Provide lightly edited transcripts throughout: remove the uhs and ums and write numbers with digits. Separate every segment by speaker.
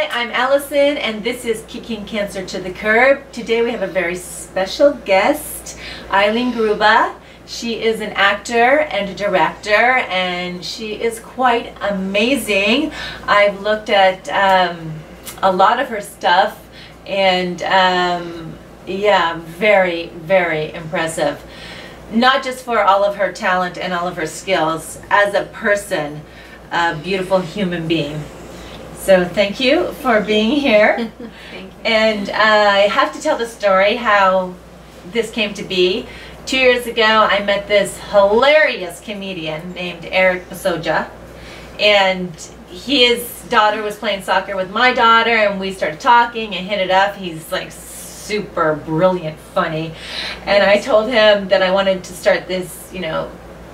Speaker 1: Hi, I'm Allison, and this is Kicking Cancer to the Curb. Today we have a very special guest, Eileen Grubba. She is an actor and a director, and she is quite amazing. I've looked at a lot of her stuff, and yeah, very, very impressive. Not just for all of her talent and all of her skills, as a person, a beautiful human being. So thank you for being here.
Speaker 2: Thank you.
Speaker 1: And I have to tell the story how this came to be. 2 years ago, I met this hilarious comedian named Eric Pasoja, and his daughter was playing soccer with my daughter, and we started talking and hit it up. He's like super brilliant, funny, and I told him that I wanted to start this, you know,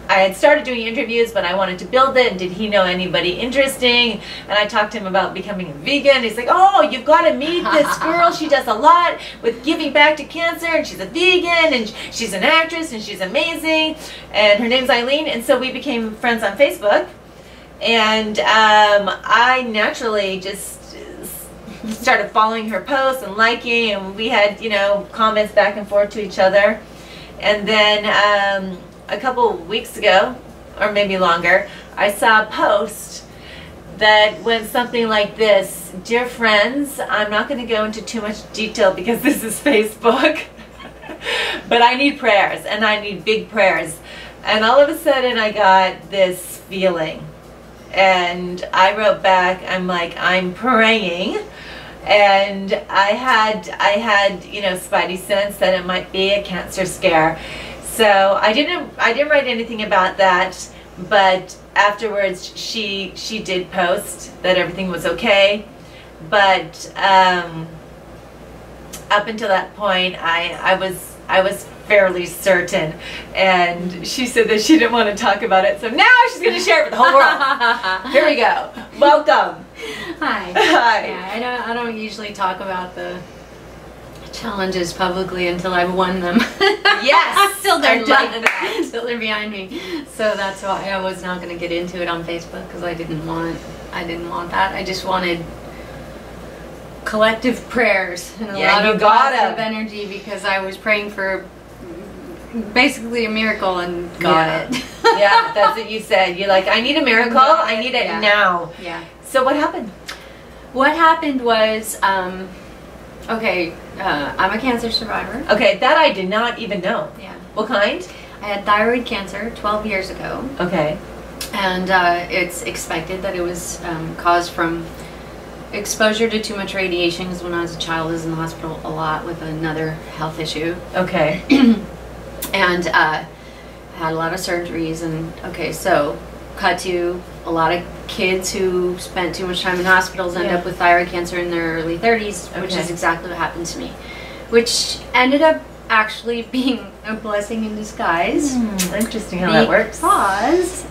Speaker 1: I had started doing interviews, but I wanted to build it, and did he know anybody interesting? And I talked to him about becoming a vegan. He's like, oh, you've got to meet this girl. She does a lot with giving back to cancer, and she's a vegan, and she's an actress, and she's amazing, and her name's Eileen. And so we became friends on Facebook, and I naturally just started following her posts and liking, and we had, you know, comments back and forth to each other. And then a couple weeks ago, or maybe longer, I saw a post that went something like this: dear friends, I'm not going to go into too much detail because this is Facebook, but I need prayers, and I need big prayers. And all of a sudden I got this feeling, and I wrote back, I'm like, I'm praying. And I had, you know, spidey sense that it might be a cancer scare. So I didn't write anything about that, but afterwards she did post that everything was okay. But up until that point, I was fairly certain, and she said that she didn't want to talk about it, so now she's going to share it with the whole world. Here we go. Welcome.
Speaker 2: Hi.
Speaker 1: Hi.
Speaker 2: Yeah, I don't usually talk about the challenges publicly until I've won them.
Speaker 1: Yes.
Speaker 2: Till they're
Speaker 1: I
Speaker 2: done.
Speaker 1: like that.
Speaker 2: Till they're behind me. So that's why I was not going to get into it on Facebook, because I didn't want that. I just wanted collective prayers and a lot of positive energy, because I was praying for basically a miracle and got it.
Speaker 1: Yeah, that's what you said. You're like, I need a miracle. I need it now.
Speaker 2: Yeah.
Speaker 1: So what happened?
Speaker 2: What happened was, okay, I'm a cancer survivor.
Speaker 1: Okay, that I did not even know.
Speaker 2: Yeah.
Speaker 1: What kind?
Speaker 2: I had thyroid cancer 12 years ago.
Speaker 1: Okay.
Speaker 2: And it's expected that it was caused from exposure to too much radiation, because when I was a child I was in the hospital a lot with another health issue.
Speaker 1: Okay.
Speaker 2: And had a lot of surgeries, and okay, so cut to a lot of kids who spent too much time in hospitals end up with thyroid cancer in their early 30s, which is exactly what happened to me, which ended up actually being a blessing in disguise.
Speaker 1: Interesting how that works.
Speaker 2: Because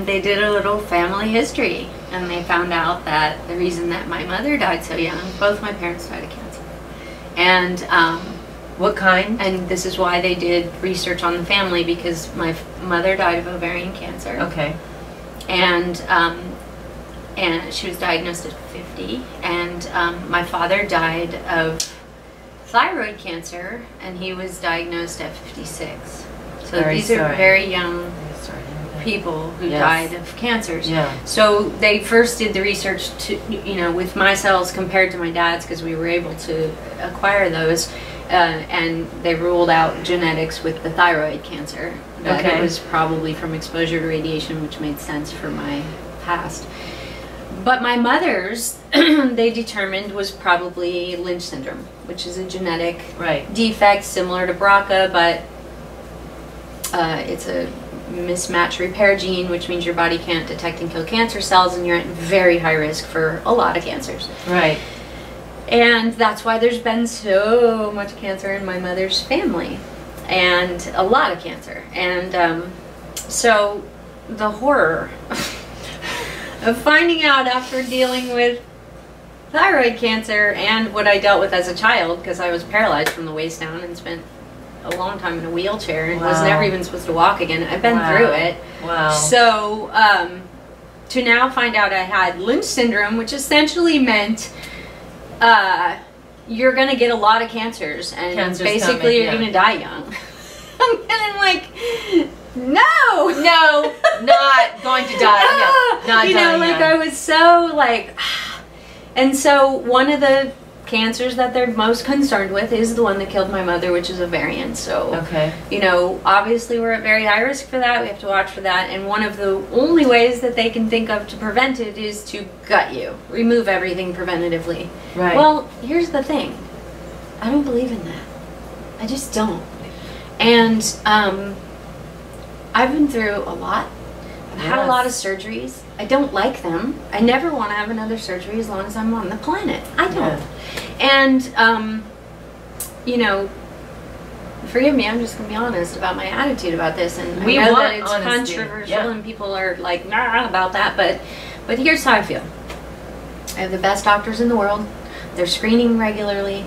Speaker 2: they did a little family history, and they found out that the reason that my mother died so young, both my parents died of cancer. And
Speaker 1: what kind?
Speaker 2: and this is why they did research on the family, because my mother died of ovarian cancer.
Speaker 1: Okay.
Speaker 2: And she was diagnosed at 50, and my father died of thyroid cancer, and he was diagnosed at 56. So these are very young people who died of cancers.
Speaker 1: Yeah.
Speaker 2: So they first did the research to, you know, with my cells compared to my dad's, because we were able to acquire those, and they ruled out genetics with the thyroid cancer. That it was probably from exposure to radiation, which made sense for my past. But my mother's, they determined, was probably Lynch Syndrome, which is a genetic defect similar to BRCA, but it's a mismatch repair gene, which means your body can't detect and kill cancer cells, and you're at very high risk for a lot of cancers.
Speaker 1: Right.
Speaker 2: And that's why there's been so much cancer in my mother's family, and a lot of cancer. And so the horror of finding out after dealing with thyroid cancer and what I dealt with as a child, because I was paralyzed from the waist down and spent a long time in a wheelchair and was never even supposed to walk again. I've been through it.
Speaker 1: Wow.
Speaker 2: So to now find out I had Lynch syndrome, which essentially meant you're going to get a lot of cancers, and
Speaker 1: Cancer's
Speaker 2: basically
Speaker 1: coming,
Speaker 2: you're going to die young. And I'm like, no,
Speaker 1: not going to die. No, not
Speaker 2: you know, like I was so like, and so one of the cancers that they're most concerned with is the one that killed my mother, which is ovarian. So,
Speaker 1: okay,
Speaker 2: you know, obviously we're at very high risk for that. We have to watch for that. And one of the only ways that they can think of to prevent it is to gut you, remove everything preventatively.
Speaker 1: right.
Speaker 2: Well, here's the thing. I don't believe in that. I just don't. And I've been through a lot. I've had a lot of surgeries. I don't like them. I never want to have another surgery as long as I'm on the planet. I don't. And, you know, forgive me, I'm just going to be honest about my attitude about this. And I know that it's controversial and people are like, nah, about that. But here's how I feel. I have the best doctors in the world. They're screening regularly.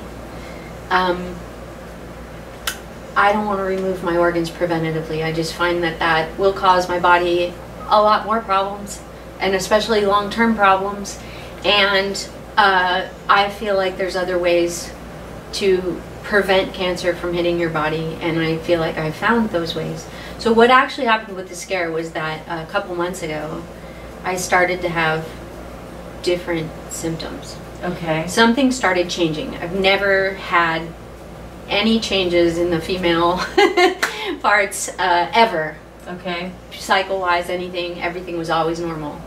Speaker 2: I don't want to remove my organs preventatively. I just find that that will cause my body a lot more problems, and especially long-term problems. And I feel like there's other ways to prevent cancer from hitting your body, and I feel like I found those ways. So what actually happened with the scare was that a couple months ago, I started to have different symptoms.
Speaker 1: Okay.
Speaker 2: Something started changing. I've never had any changes in the female parts ever.
Speaker 1: Okay.
Speaker 2: Cycle-wise, anything, everything was always normal.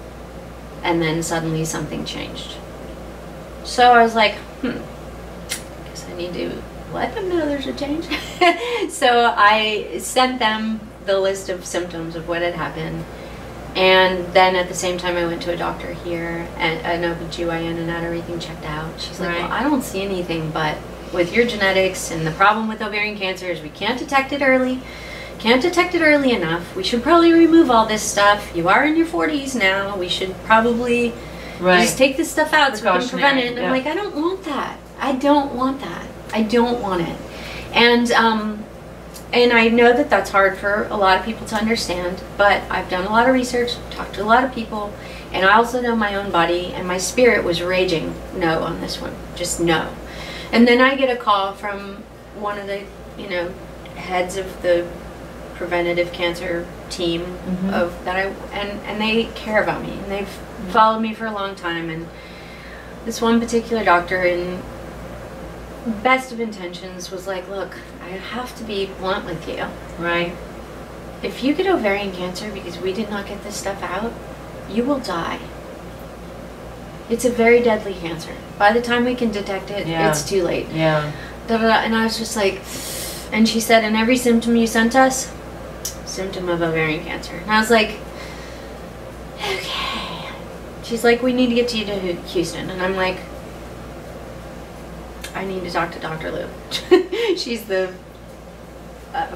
Speaker 2: And then suddenly something changed. So I was like, guess I need to let them know there's a change. So I sent them the list of symptoms of what had happened. And then at the same time I went to a doctor here, an OBGYN, and had everything checked out. She's like, well, I don't see anything, but with your genetics, and the problem with ovarian cancer is we can't detect it early. Can't detect it early enough. We should probably remove all this stuff. You are in your 40s now. We should probably just take this stuff out so we can prevent it. And I'm like, I don't want that. I don't want that. I don't want it. And I know that that's hard for a lot of people to understand, but I've done a lot of research, talked to a lot of people, and I also know my own body, and my spirit was raging no on this one. Just no. And then I get a call from one of the, you know, heads of the preventative cancer team of that and they care about me, and they've followed me for a long time. And this one particular doctor, in best of intentions, was like, look, I have to be blunt with you.
Speaker 1: Right.
Speaker 2: If you get ovarian cancer because we did not get this stuff out, you will die. It's a very deadly cancer. By the time we can detect it, it's too late.
Speaker 1: Yeah.
Speaker 2: And I was just like, and she said, and every symptom you sent us, symptom of ovarian cancer. And I was like, okay. She's like, we need to get you to Houston. And I'm like, I need to talk to Dr. Lou. She's the,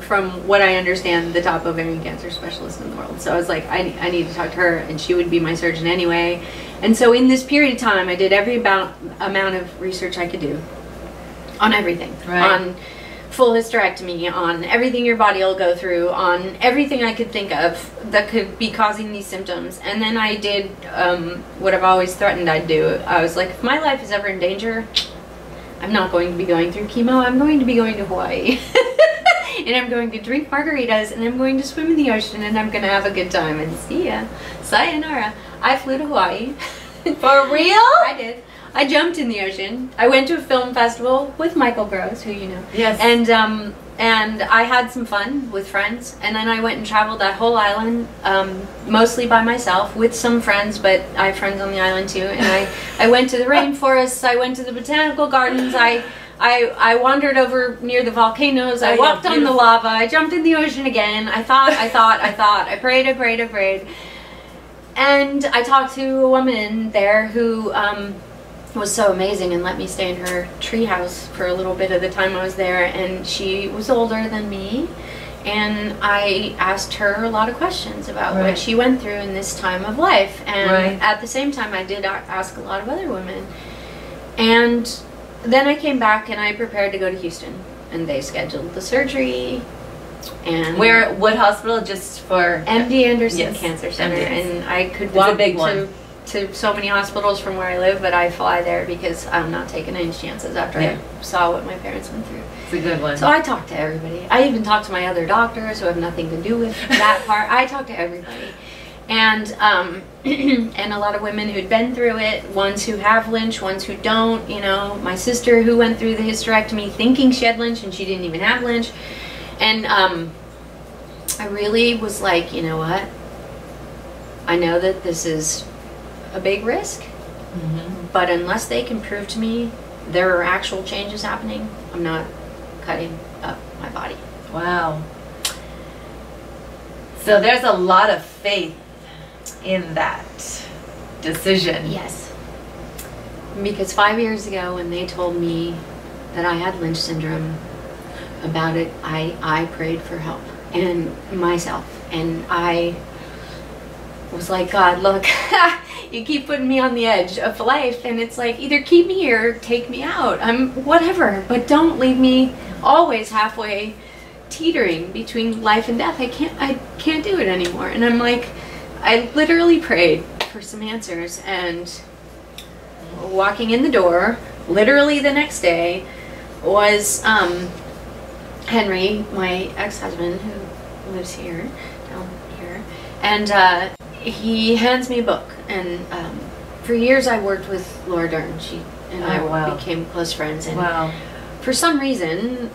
Speaker 2: from what I understand, the top ovarian cancer specialist in the world. So I was like, I need to talk to her, and she would be my surgeon anyway. And so in this period of time, I did every amount of research I could do on everything. Right. On full hysterectomy, on everything your body will go through, on everything I could think of that could be causing these symptoms. And then I did what I've always threatened I'd do. I was like, if my life is ever in danger, I'm not going to be going through chemo. I'm going to be going to Hawaii. And I'm going to drink margaritas, and I'm going to swim in the ocean, and I'm going to have a good time. And see ya. Sayonara. I flew to Hawaii.
Speaker 1: For real?
Speaker 2: I did. I jumped in the ocean. I went to a film festival with Michael Gross, who you know.
Speaker 1: Yes.
Speaker 2: And I had some fun with friends. And then I went and traveled that whole island, mostly by myself, with some friends, but I have friends on the island too. And I went to the rainforests. I went to the botanical gardens. I wandered over near the volcanoes. I walked on the lava. I jumped in the ocean again. I thought. I prayed. And I talked to a woman there who was so amazing and let me stay in her treehouse for a little bit of the time I was there. And she was older than me. And I asked her a lot of questions about what she went through in this time of life. And at the same time, I did ask a lot of other women. And then I came back and I prepared to go to Houston. And they scheduled the surgery. And
Speaker 1: what hospital? Just for
Speaker 2: MD Anderson Cancer Center. And I could walk
Speaker 1: a big one.
Speaker 2: to to so many hospitals from where I live, but I fly there because I'm not taking any chances after I saw what my parents went through.
Speaker 1: It's a good one.
Speaker 2: So I talk to everybody. I even talk to my other doctors who have nothing to do with that part. I talk to everybody. And and a lot of women who'd been through it, ones who have Lynch, ones who don't, you know, my sister who went through the hysterectomy thinking she had Lynch and she didn't even have Lynch. And I really was like, you know what? I know that this is a big risk, but unless they can prove to me there are actual changes happening, I'm not cutting up my body.
Speaker 1: Wow. So there's a lot of faith in that decision.
Speaker 2: Yes. Because 5 years ago when they told me that I had Lynch syndrome about it, I prayed for help and myself, and I was like, God, look, you keep putting me on the edge of life, and it's like, either keep me here or take me out. I'm whatever, but don't leave me always halfway teetering between life and death. I can't do it anymore. And I'm like, I literally prayed for some answers, and walking in the door, literally the next day, was Henry, my ex-husband, who lives here, down here, and he hands me a book. And for years I worked with Laura Dern. She and I became close friends, and for some reason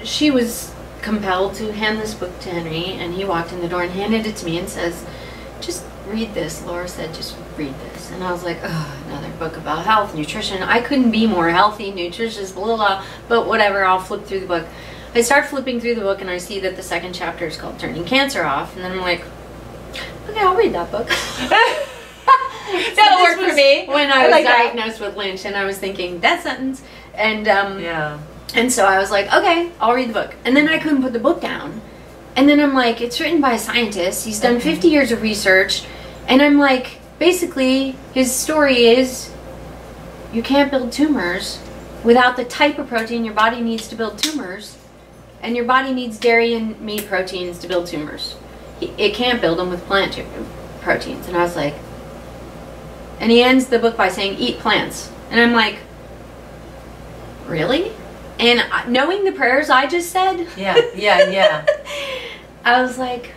Speaker 2: she was compelled to hand this book to Henry, and he walked in the door and handed it to me and says, just read this. Laura said, just read this. And I was like, oh, another book about health, nutrition. I couldn't be more healthy, nutritious, blah, blah, blah, but whatever, I'll flip through the book. I start flipping through the book, and I see that the second chapter is called Turning Cancer Off, and then I'm like, okay, I'll read that book.
Speaker 1: That'll work for me.
Speaker 2: When I was diagnosed with Lynch, and I was thinking, that sentence, and and so I was like, okay, I'll read the book. And then I couldn't put the book down. And then I'm like, it's written by a scientist. He's done 50 years of research. And I'm like, basically, his story is you can't build tumors without the type of protein your body needs to build tumors. And your body needs dairy and meat proteins to build tumors. It can't build them with plant proteins. And I was like, and he ends the book by saying, eat plants. And I'm like, really? And knowing the prayers I just said, I was like,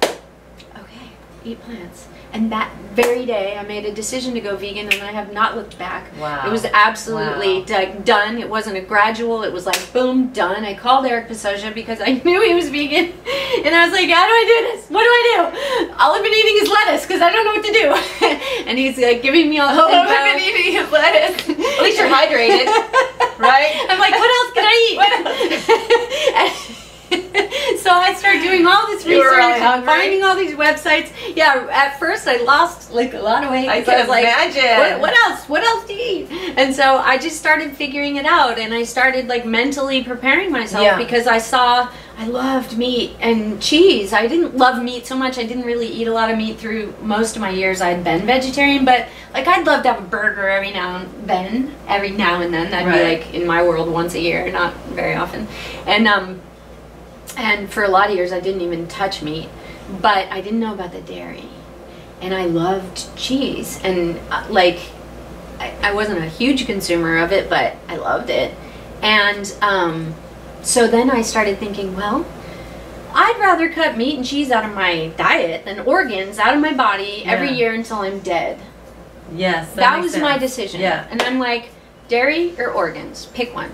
Speaker 2: okay, eat plants. And that very day, I made a decision to go vegan, and I have not looked back. Wow. It was absolutely done. It wasn't a gradual. It was like, boom, done. I called Eric Pasoja because I knew he was vegan. And I was like, how do I do this? What do I do? All I've been eating is lettuce because I don't know what to do. And he's like giving me all the
Speaker 1: info. I've been eating is lettuce. At least you're hydrated, right?
Speaker 2: I'm like, what else can I eat? So I started doing all this research, and finding all these websites. Yeah, at first I lost like a lot of weight.
Speaker 1: I can imagine.
Speaker 2: What else? What else do you eat? And so I just started figuring it out, and I started like mentally preparing myself because I loved meat and cheese. I didn't love meat so much. I didn't really eat a lot of meat through most of my years. I'd been vegetarian, but like I'd love to have a burger every now and then. That'd be like in my world once a year, not very often. And for a lot of years I didn't even touch meat, but I didn't know about the dairy, and I loved cheese, and like I wasn't a huge consumer of it, but I loved it. And so then I started thinking, well, I'd rather cut meat and cheese out of my diet than organs out of my body every year until I'm dead.
Speaker 1: Yes,
Speaker 2: that was my decision. And I'm like, dairy or organs, pick one.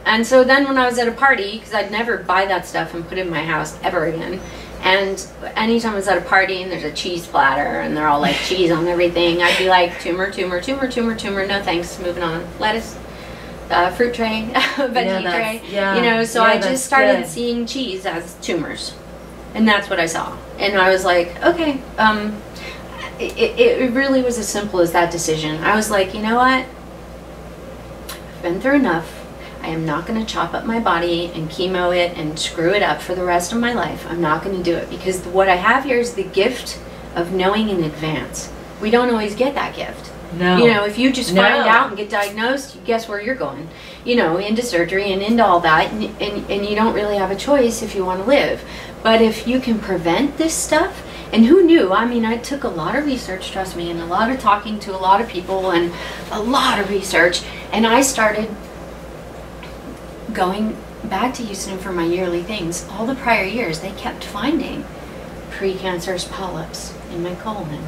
Speaker 2: And so then when I was at a party, because I'd never buy that stuff and put it in my house ever again, and anytime I was at a party and there's a cheese platter and they're all like cheese on everything, I'd be like, tumor, tumor, tumor, tumor, tumor, no thanks, moving on. Lettuce, fruit tray, veggie tray, you know, so I just started seeing cheese as tumors. And that's what I saw. And I was like, okay, it really was as simple as that decision. I was like, you know what, I've been through enough. I am not going to chop up my body and chemo it and screw it up for the rest of my life. I'm not going to do it, because what I have here is the gift of knowing in advance. We don't always get that gift. No. You know, if you just find out and get diagnosed, guess where you're going? You know, into surgery and into all that, and you don't really have a choice if you want to live. But if you can prevent this stuff, And who knew? I mean, I took a lot of research, trust me, and a lot of talking to a lot of people and a lot of research. And I started going back to Houston for my yearly things. All the prior years, they kept finding precancerous polyps in my colon,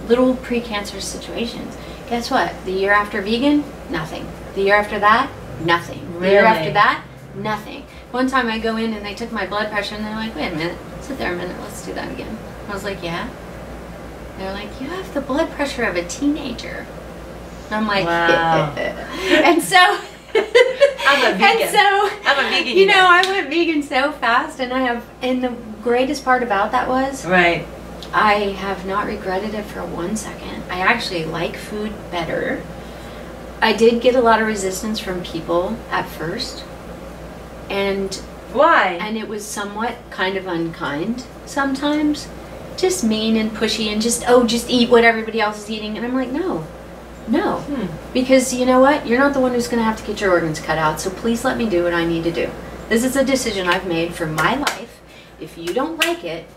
Speaker 2: little precancerous situations. Guess what? The year after vegan, nothing. The year after that, nothing.
Speaker 1: Really?
Speaker 2: The year after that, nothing. One time I go in and they took my blood pressure and they're like, wait a minute, sit there a minute, let's do that again. I was like, yeah. They're like, you have the blood pressure of a teenager. And I'm like,
Speaker 1: wow.
Speaker 2: And so,
Speaker 1: I'm a vegan.
Speaker 2: and so,
Speaker 1: I'm a vegan.
Speaker 2: you know, I went vegan so fast, and the greatest part about that was,
Speaker 1: right.
Speaker 2: I have not regretted it for 1 second. I actually like food better. I did get a lot of resistance from people at first. And
Speaker 1: why?
Speaker 2: And it was somewhat kind of unkind sometimes. Just mean and pushy and just eat what everybody else is eating. And I'm like, no. Because you know what? You're not the one who's going to have to get your organs cut out. So please let me do what I need to do. This is a decision I've made for my life. If you don't like it,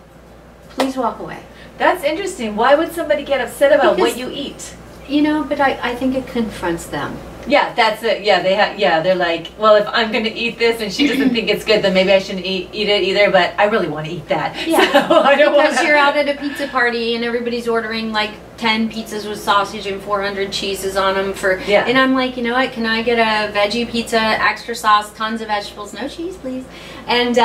Speaker 2: please walk away.
Speaker 1: That's interesting. Why would somebody get upset about what you eat?
Speaker 2: You know, but I think it confronts them.
Speaker 1: Yeah, that's it. Yeah, they're like, well, if I'm going to eat this and she doesn't think it's good, then maybe I shouldn't eat it either, but I really want to eat that.
Speaker 2: Yeah,
Speaker 1: so I don't
Speaker 2: because you're out at a pizza party and everybody's ordering like 10 pizzas with sausage and 400 cheeses on them and I'm like, you know what, can I get a veggie pizza, extra sauce, tons of vegetables, no cheese, please? And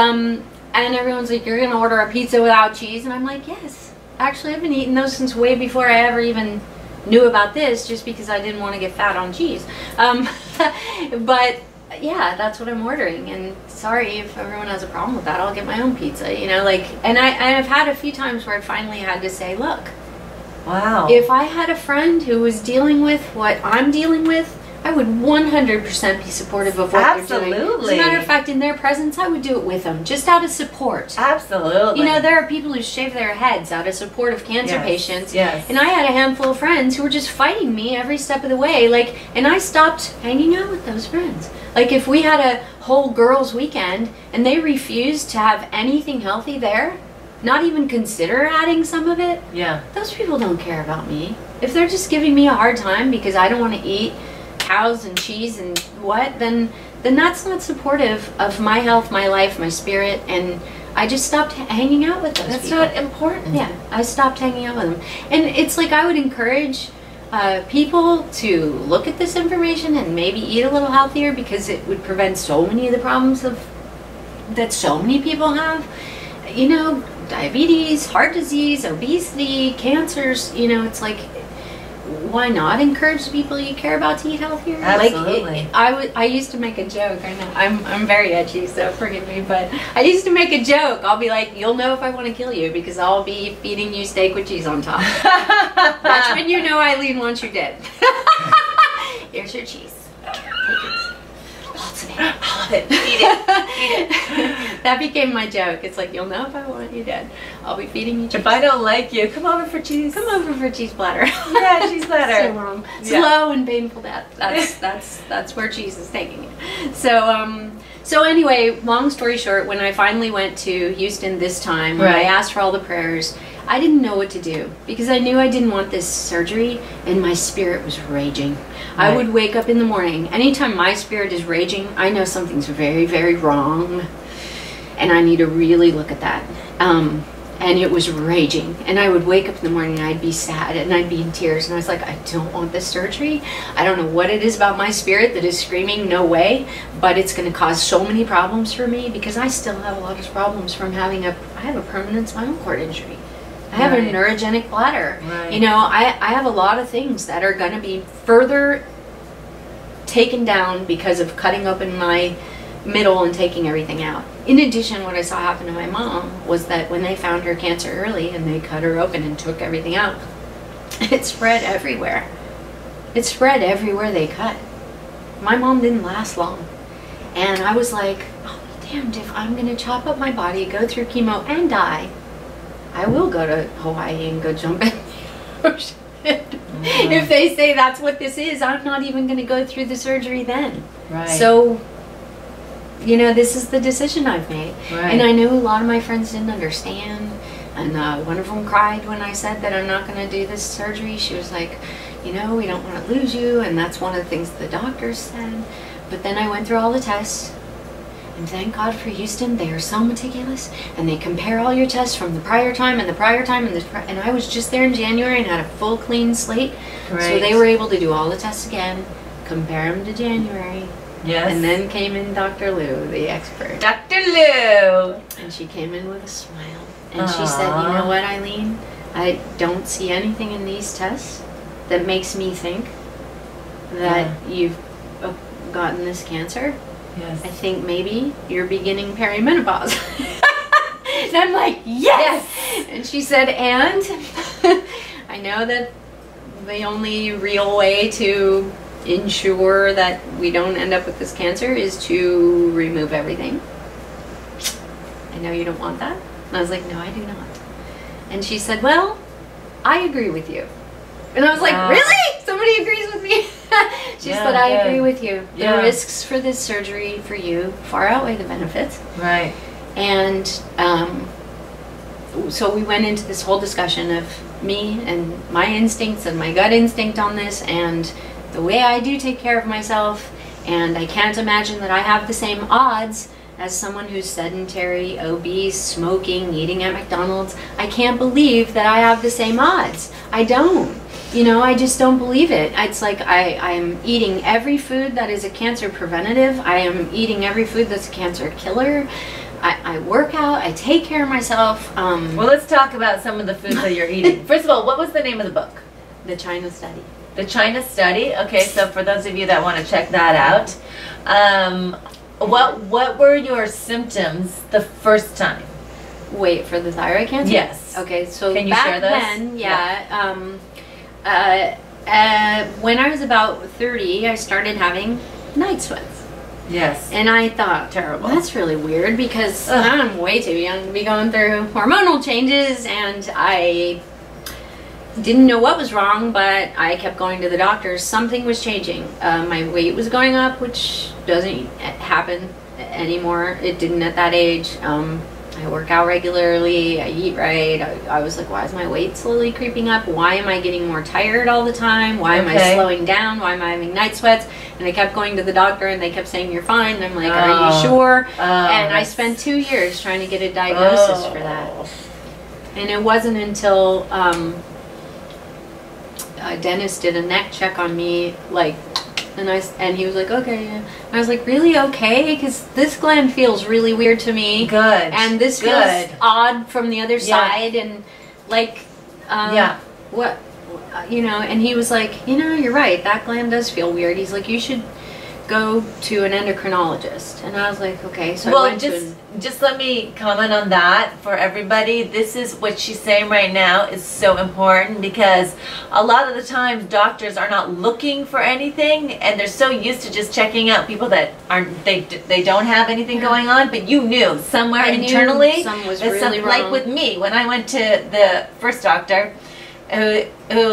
Speaker 2: everyone's like, you're going to order a pizza without cheese? And I'm like, yes. Actually, I've been eating those since way before I ever even knew about this, just because I didn't want to get fat on cheese. But yeah, that's what I'm ordering. And sorry if everyone has a problem with that. I'll get my own pizza, you know, like, and I've had a few times where I finally had to say, look,
Speaker 1: wow,
Speaker 2: if I had a friend who was dealing with what I'm dealing with, I would 100% be supportive of what they're doing. As a matter of fact, in their presence, I would do it with them, just out of support.
Speaker 1: Absolutely.
Speaker 2: You know, there are people who shave their heads out of support of cancer patients.
Speaker 1: Yes.
Speaker 2: And I had a handful of friends who were just fighting me every step of the way. Like, and I stopped hanging out with those friends. Like, if we had a whole girls' weekend and they refused to have anything healthy there, not even consider adding some of it, those people don't care about me. If they're just giving me a hard time because I don't want to eat cows and cheese and what, then that's not supportive of my health, my life, my spirit, and I just stopped hanging out with those people.
Speaker 1: That's not important.
Speaker 2: Yeah, I stopped hanging out with them. And it's like I would encourage people to look at this information and maybe eat a little healthier, because it would prevent so many of the problems that so many people have. You know, diabetes, heart disease, obesity, cancers, you know, it's like, why not encourage the people you care about to eat healthier?
Speaker 1: Absolutely.
Speaker 2: Like, I used to make a joke. I know I'm very edgy, so forgive me, but I used to make a joke. I'll be like, you'll know if I want to kill you because I'll be feeding you steak with cheese on top. That's when you know Eileen wants you dead. Here's your cheese. Take it. Lots of it.
Speaker 1: All of it. Eat it. Eat it.
Speaker 2: That became my joke. It's like, you'll know if I want you dead. I'll be feeding you cheese.
Speaker 1: If I don't like you, come over for cheese.
Speaker 2: Come over for cheese platter.
Speaker 1: Yeah, cheese platter.
Speaker 2: So wrong. Slow and painful death. That's where cheese is taking you. So anyway, long story short, when I finally went to Houston this time, when I asked for all the prayers, I didn't know what to do, because I knew I didn't want this surgery, and my spirit was raging. I would wake up in the morning. Anytime my spirit is raging, I know something's very, very wrong, and I need to really look at that. And it was raging, and I would wake up in the morning and I'd be sad and I'd be in tears, and I was like, I don't want this surgery. I don't know what it is about my spirit that is screaming no way, but it's going to cause so many problems for me, because I still have a lot of problems from I have a permanent spinal cord injury. I have a neurogenic bladder. You know, I have a lot of things that are going to be further taken down because of cutting open my middle and taking everything out. In addition, what I saw happen to my mom was that when they found her cancer early and they cut her open and took everything out, it spread everywhere. It spread everywhere they cut. My mom didn't last long. And I was like, oh, damned if I'm going to chop up my body, go through chemo, and die. I will go to Hawaii and go jump in the ocean. If they say that's what this is, I'm not even going to go through the surgery then. So, you know, this is the decision I've made. And I know a lot of my friends didn't understand. And one of them cried when I said that I'm not going to do this surgery. She was like, you know, we don't want to lose you, and that's one of the things the doctors said. But then I went through all the tests, and thank God for Houston, they are so meticulous, and they compare all your tests from the prior time and the prior time, and I was just there in January and had a full clean slate. Right. So they were able to do all the tests again, compare them to January.
Speaker 1: Yes.
Speaker 2: And then came in Dr. Lou, the expert.
Speaker 1: Dr. Lou!
Speaker 2: And she came in with a smile. And she said, you know what, Eileen? I don't see anything in these tests that makes me think that you've gotten this cancer.
Speaker 1: Yes.
Speaker 2: I think maybe you're beginning perimenopause. And I'm like, yes! And she said, and I know that the only real way to ensure that we don't end up with this cancer is to remove everything. I know you don't want that. And I was like, no, I do not. And she said, well, I agree with you. And I was like, really? Somebody agrees with me? She said, I agree with you. The risks for this surgery for you far outweigh the benefits.
Speaker 1: Right.
Speaker 2: And so we went into this whole discussion of me and my instincts and my gut instinct on this and the way I do take care of myself. And I can't imagine that I have the same odds as someone who's sedentary, obese, smoking, eating at McDonald's. I can't believe that I have the same odds. I don't. You know, I just don't believe it. It's like I'm eating every food that is a cancer preventative. I am eating every food that's a cancer killer. I work out. I take care of myself.
Speaker 1: Well, let's talk about some of the foods that you're eating. First of all, what was the name of the book?
Speaker 2: The China Study.
Speaker 1: The China Study. Okay, so for those of you that want to check that out, what were your symptoms the first time?
Speaker 2: Wait, for the thyroid cancer?
Speaker 1: Yes.
Speaker 2: Okay, so
Speaker 1: can you share those?
Speaker 2: Then, when I was about 30, I started having night sweats.
Speaker 1: Yes.
Speaker 2: And I thought,
Speaker 1: terrible.
Speaker 2: That's really weird because I'm way too young to be going through hormonal changes, and I didn't know what was wrong, but I kept going to the doctors. Something was changing. My weight was going up, which doesn't happen anymore. It didn't at that age. I work out regularly. I eat right. I was like, why is my weight slowly creeping up? Why am I getting more tired all the time? Why am I slowing down? Why am I having night sweats? And I kept going to the doctor, and they kept saying, you're fine. And I'm like, are you sure? And I spent 2 years trying to get a diagnosis for that. And it wasn't until a dentist did a neck check on me, like, and he was like, okay. And I was like, really? Okay? Because this gland feels really weird to me.
Speaker 1: Good.
Speaker 2: And this feels odd from the other side. And like, what, you know, and he was like, you know, you're right. That gland does feel weird. He's like, you should go to an endocrinologist. And I was like, okay. So I went
Speaker 1: just let me comment on that for everybody. This is what she's saying right now is so important, because a lot of the times doctors are not looking for anything, and they're so used to just checking out people that aren't, they don't have anything going on, but you knew somewhere internally
Speaker 2: something was really wrong.
Speaker 1: Like with me, when I went to the first doctor, who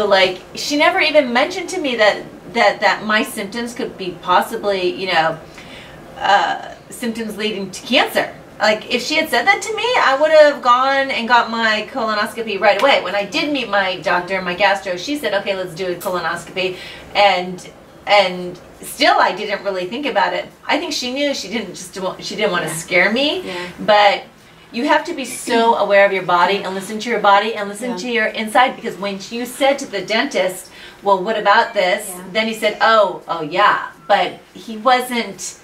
Speaker 1: like, she never even mentioned to me that my symptoms could be possibly, you know, symptoms leading to cancer. Like, if she had said that to me, I would have gone and got my colonoscopy right away. When I did meet my doctor, my gastro, she said, okay, let's do a colonoscopy. And still, I didn't really think about it. I think she knew she didn't want to scare me. Yeah. But you have to be so aware of your body and listen to your body and listen to your inside, because when you said to the dentist, well, what about this? Then he said, oh yeah. But he wasn't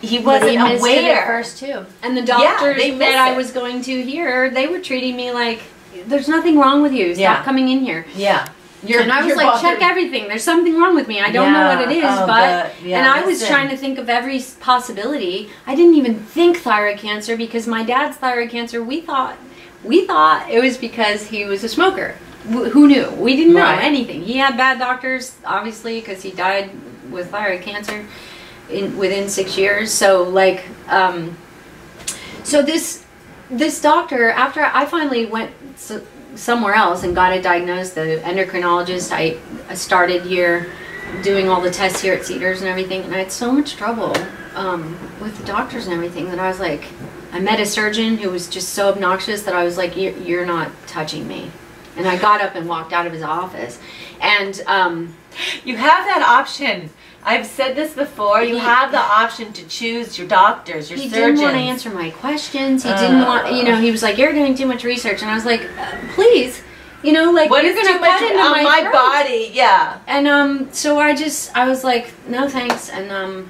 Speaker 1: aware
Speaker 2: at first too. And the doctors that I was going to here, they were treating me like, there's nothing wrong with you. Stop coming in here.
Speaker 1: Yeah.
Speaker 2: And I was like, check everything. There's something wrong with me. I don't know what it is, and I was trying to think of every possibility. I didn't even think thyroid cancer, because my dad's thyroid cancer, we thought it was because he was a smoker. Who knew? We didn't know anything. He had bad doctors, obviously, because he died with thyroid cancer within 6 years. So like, so this doctor, after I finally went somewhere else and got it diagnosed, the endocrinologist, I started here doing all the tests here at Cedars and everything, and I had so much trouble with the doctors and everything that I was like, I met a surgeon who was just so obnoxious that I was like, you're not touching me. And I got up and walked out of his office. And
Speaker 1: you have that option. I've said this before. You have the option to choose your doctors, your surgeons.
Speaker 2: He didn't want to answer my questions. He didn't want, you know, he was like, you're doing too much research. And I was like, please, you know, like,
Speaker 1: what
Speaker 2: you're
Speaker 1: is
Speaker 2: going
Speaker 1: too
Speaker 2: to cut
Speaker 1: much
Speaker 2: into
Speaker 1: on my
Speaker 2: throat.
Speaker 1: body? Yeah.
Speaker 2: And so I was like, no thanks. And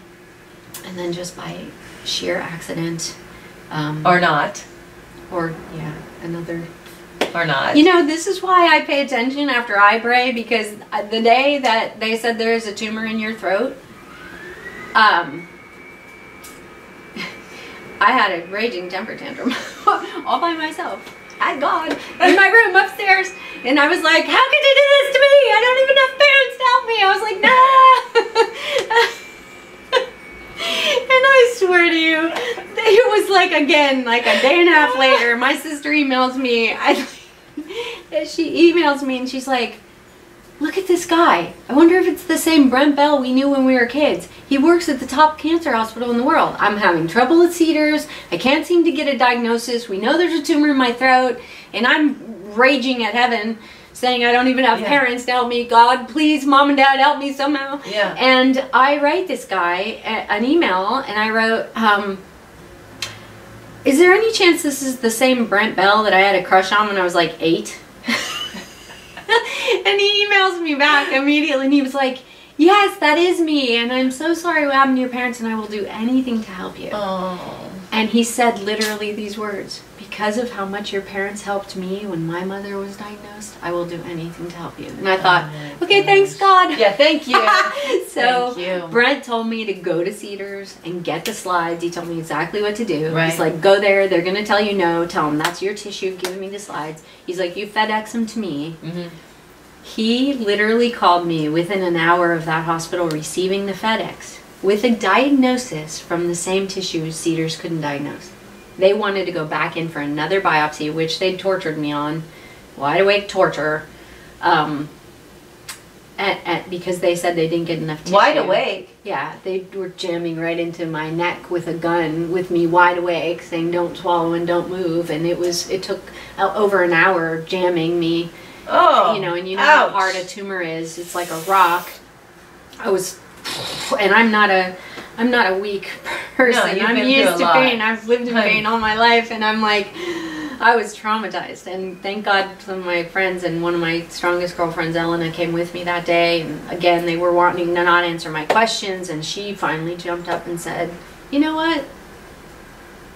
Speaker 2: then just by sheer accident,
Speaker 1: or not,
Speaker 2: or yeah, another.
Speaker 1: Or not.
Speaker 2: You know, this is why I pay attention after I pray, because the day that they said there is a tumor in your throat, I had a raging temper tantrum all by myself at God in my room upstairs, and I was like, how could you do this to me? I don't even have parents to help me. I was like, nah. And I swear to you, it was like, again, like a day and a half later, my sister emails me. She emails me and she's like, look at this guy. I wonder if it's the same Brent Bell we knew when we were kids. He works at the top cancer hospital in the world. I'm having trouble with Cedars. I can't seem to get a diagnosis. We know there's a tumor in my throat. And I'm raging at heaven, saying I don't even have parents to help me. God, please, Mom and Dad, help me somehow.
Speaker 1: Yeah.
Speaker 2: And I write this guy an email, and I wrote, is there any chance this is the same Brent Bell that I had a crush on when I was like 8? And he emails me back immediately, and he was like, yes, that is me, and I'm so sorry what happened to your parents, and I will do anything to help you.
Speaker 1: Oh.
Speaker 2: And he said literally these words, because of how much your parents helped me when my mother was diagnosed, I will do anything to help you. And I thought, okay, thanks God.
Speaker 1: Yeah, thank you.
Speaker 2: So
Speaker 1: thank you.
Speaker 2: Brent told me to go to Cedars and get the slides. He told me exactly what to do.
Speaker 1: Right.
Speaker 2: He's like, go there, they're going to tell you no. Tell them that's your tissue, give me the slides. He's like, you FedEx them to me.
Speaker 1: Mm-hmm.
Speaker 2: He literally called me within an hour of that hospital receiving the FedEx with a diagnosis from the same tissue Cedars couldn't diagnose. They wanted to go back in for another biopsy, which they'd tortured me on, wide awake torture, because they said they didn't get enough tissue.
Speaker 1: Wide awake?
Speaker 2: Yeah, they were jamming right into my neck with a gun with me wide awake, saying don't swallow and don't move, and it took over an hour jamming me.
Speaker 1: Oh,
Speaker 2: you know, and you know
Speaker 1: ouch.
Speaker 2: how hard a tumor is. It's like a rock. And I'm not a weak person.
Speaker 1: No, you've
Speaker 2: I'm
Speaker 1: been
Speaker 2: used
Speaker 1: through a
Speaker 2: to
Speaker 1: lot.
Speaker 2: pain. I've lived in pain all my life, and I'm like, I was traumatized. And thank God some of my friends and one of my strongest girlfriends, Elena, came with me that day. And again, they were wanting to not answer my questions, and she finally jumped up and said, you know what?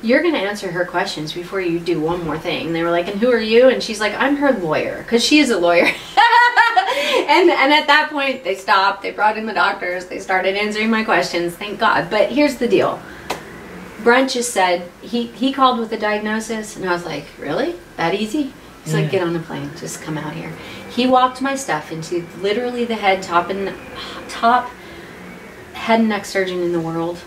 Speaker 2: You're going to answer her questions before you do one more thing. And they were like, and who are you? And she's like, I'm her lawyer, because she is a lawyer. and at that point, they stopped. They brought in the doctors. They started answering my questions. Thank God. But here's the deal. Brent just said, he called with a diagnosis. And I was like, really? That easy? He's like, get on the plane. Just come out here. He walked my stuff into literally the top head and neck surgeon in the world.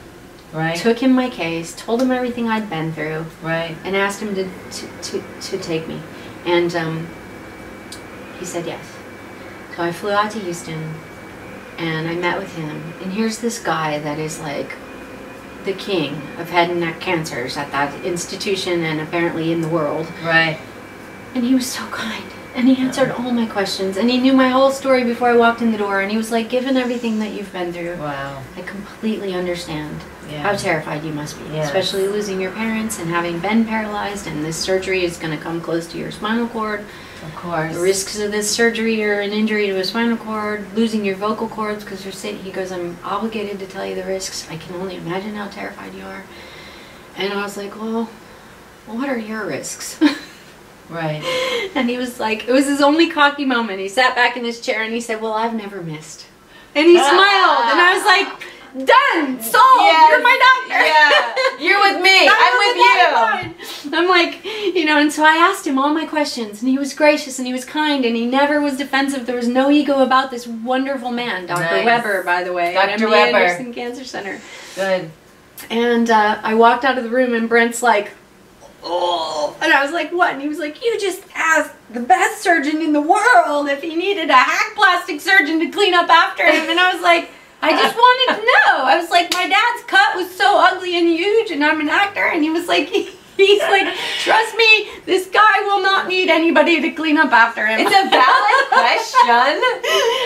Speaker 1: Right.
Speaker 2: Took him my case, told him everything I'd been through,
Speaker 1: right,
Speaker 2: and asked him to take me, and he said yes. So I flew out to Houston, and I met with him, and here's this guy that is like the king of head and neck cancers at that institution and apparently in the world.
Speaker 1: Right.
Speaker 2: And he was so kind. And he answered all my questions, and he knew my whole story before I walked in the door, and he was like, given everything that you've been through,
Speaker 1: wow,
Speaker 2: I completely understand
Speaker 1: yeah.
Speaker 2: how terrified you must be,
Speaker 1: Yes.
Speaker 2: especially losing your parents and having been paralyzed, and this surgery is going to come close to your spinal cord.
Speaker 1: Of course.
Speaker 2: The risks of this surgery are an injury to a spinal cord, losing your vocal cords because you're sick. He goes, I'm obligated to tell you the risks. I can only imagine how terrified you are. And I was like, well, what are your risks?
Speaker 1: Right.
Speaker 2: And he was like, it was his only cocky moment. He sat back in his chair and he said, well, I've never missed. And he smiled. And I was like, done, sold,
Speaker 1: Yes.
Speaker 2: you're my doctor.
Speaker 1: Yeah, you're with me, I'm with you.
Speaker 2: I'm like, you know, and so I asked him all my questions, and he was gracious and he was kind, and he never was defensive. There was no ego about this wonderful man, Dr.
Speaker 1: Nice.
Speaker 2: Weber, by the way, at
Speaker 1: Dr.
Speaker 2: MD
Speaker 1: Weber.
Speaker 2: Anderson Cancer Center.
Speaker 1: Good.
Speaker 2: And I walked out of the room, and Brent's like, oh, and I was like, what? And he was like, you just asked the best surgeon in the world if he needed a hack plastic surgeon to clean up after him. And I was like, I just wanted to know. I was like, my dad's cut was so ugly and huge, and I'm an actor. And he was like, He's like, trust me, this guy will not need anybody to clean up after him.
Speaker 1: It's a valid question.